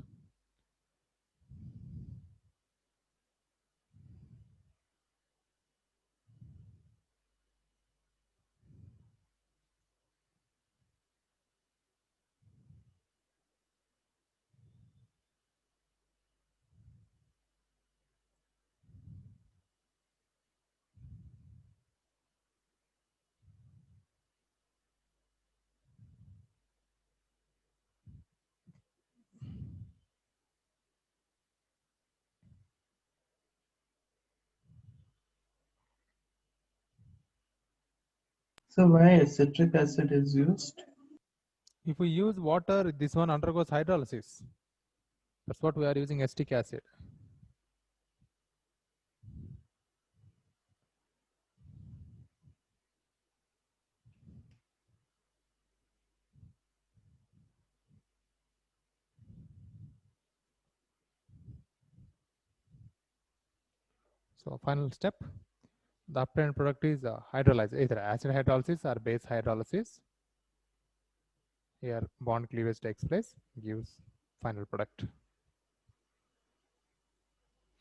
So why citric acid is used? If we use water, this one undergoes hydrolysis. That's what we are using acetic acid. So final step, the obtained product is hydrolysis, either acid hydrolysis or base hydrolysis. Here bond cleavage takes place, gives final product.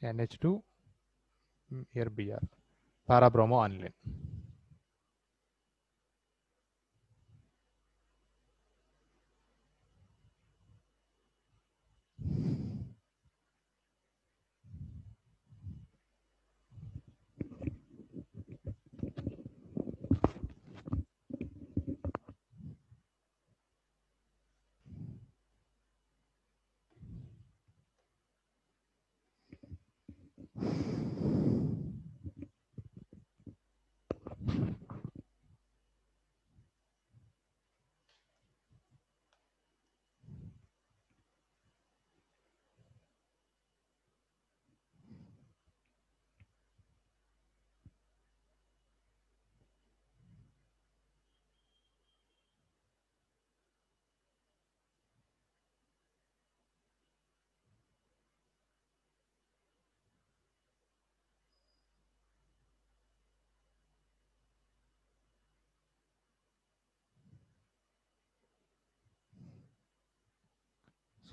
NH2, here Br, para-bromo-aniline.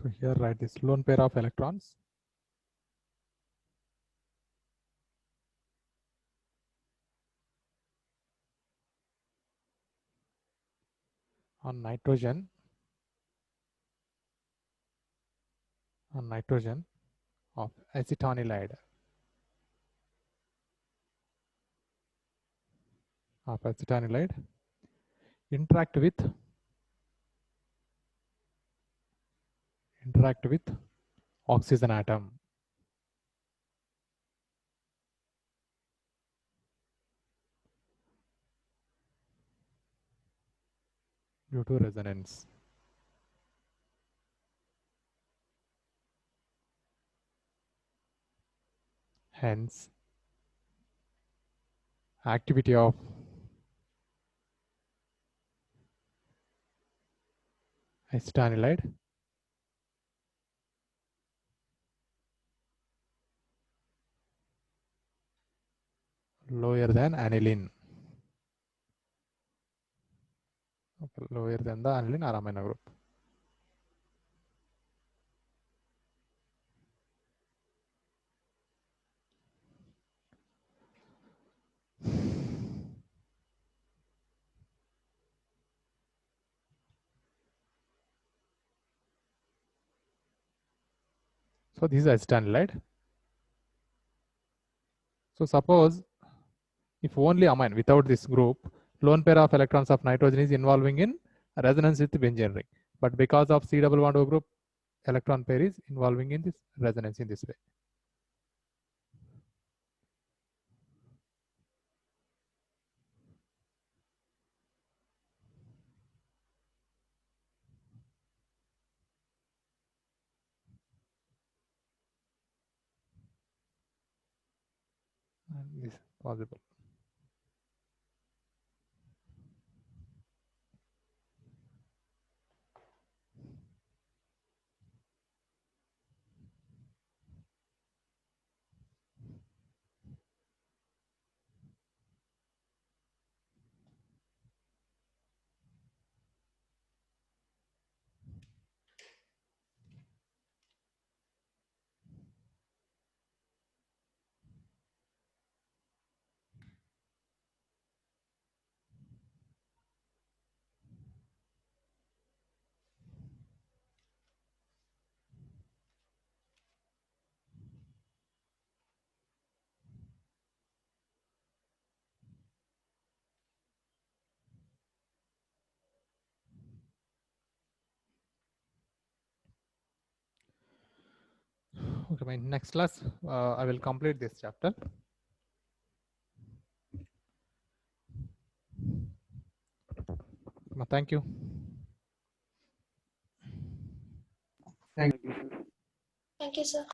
So here write this lone pair of electrons. On nitrogen of acetanilide interact with oxygen atom due to resonance. Hence, activity of acetanilide lower than aniline. Okay, lower than the aniline or amino group. So this is done, right? So suppose if only amine without this group, lone pair of electrons of nitrogen is involving in resonance with benzene ring. But because of C double bond O group, electron pair is involving in this resonance in this way. And this is possible. Okay, my next class, I will complete this chapter. Thank you. Thank Thank you, sir. Thank you, sir.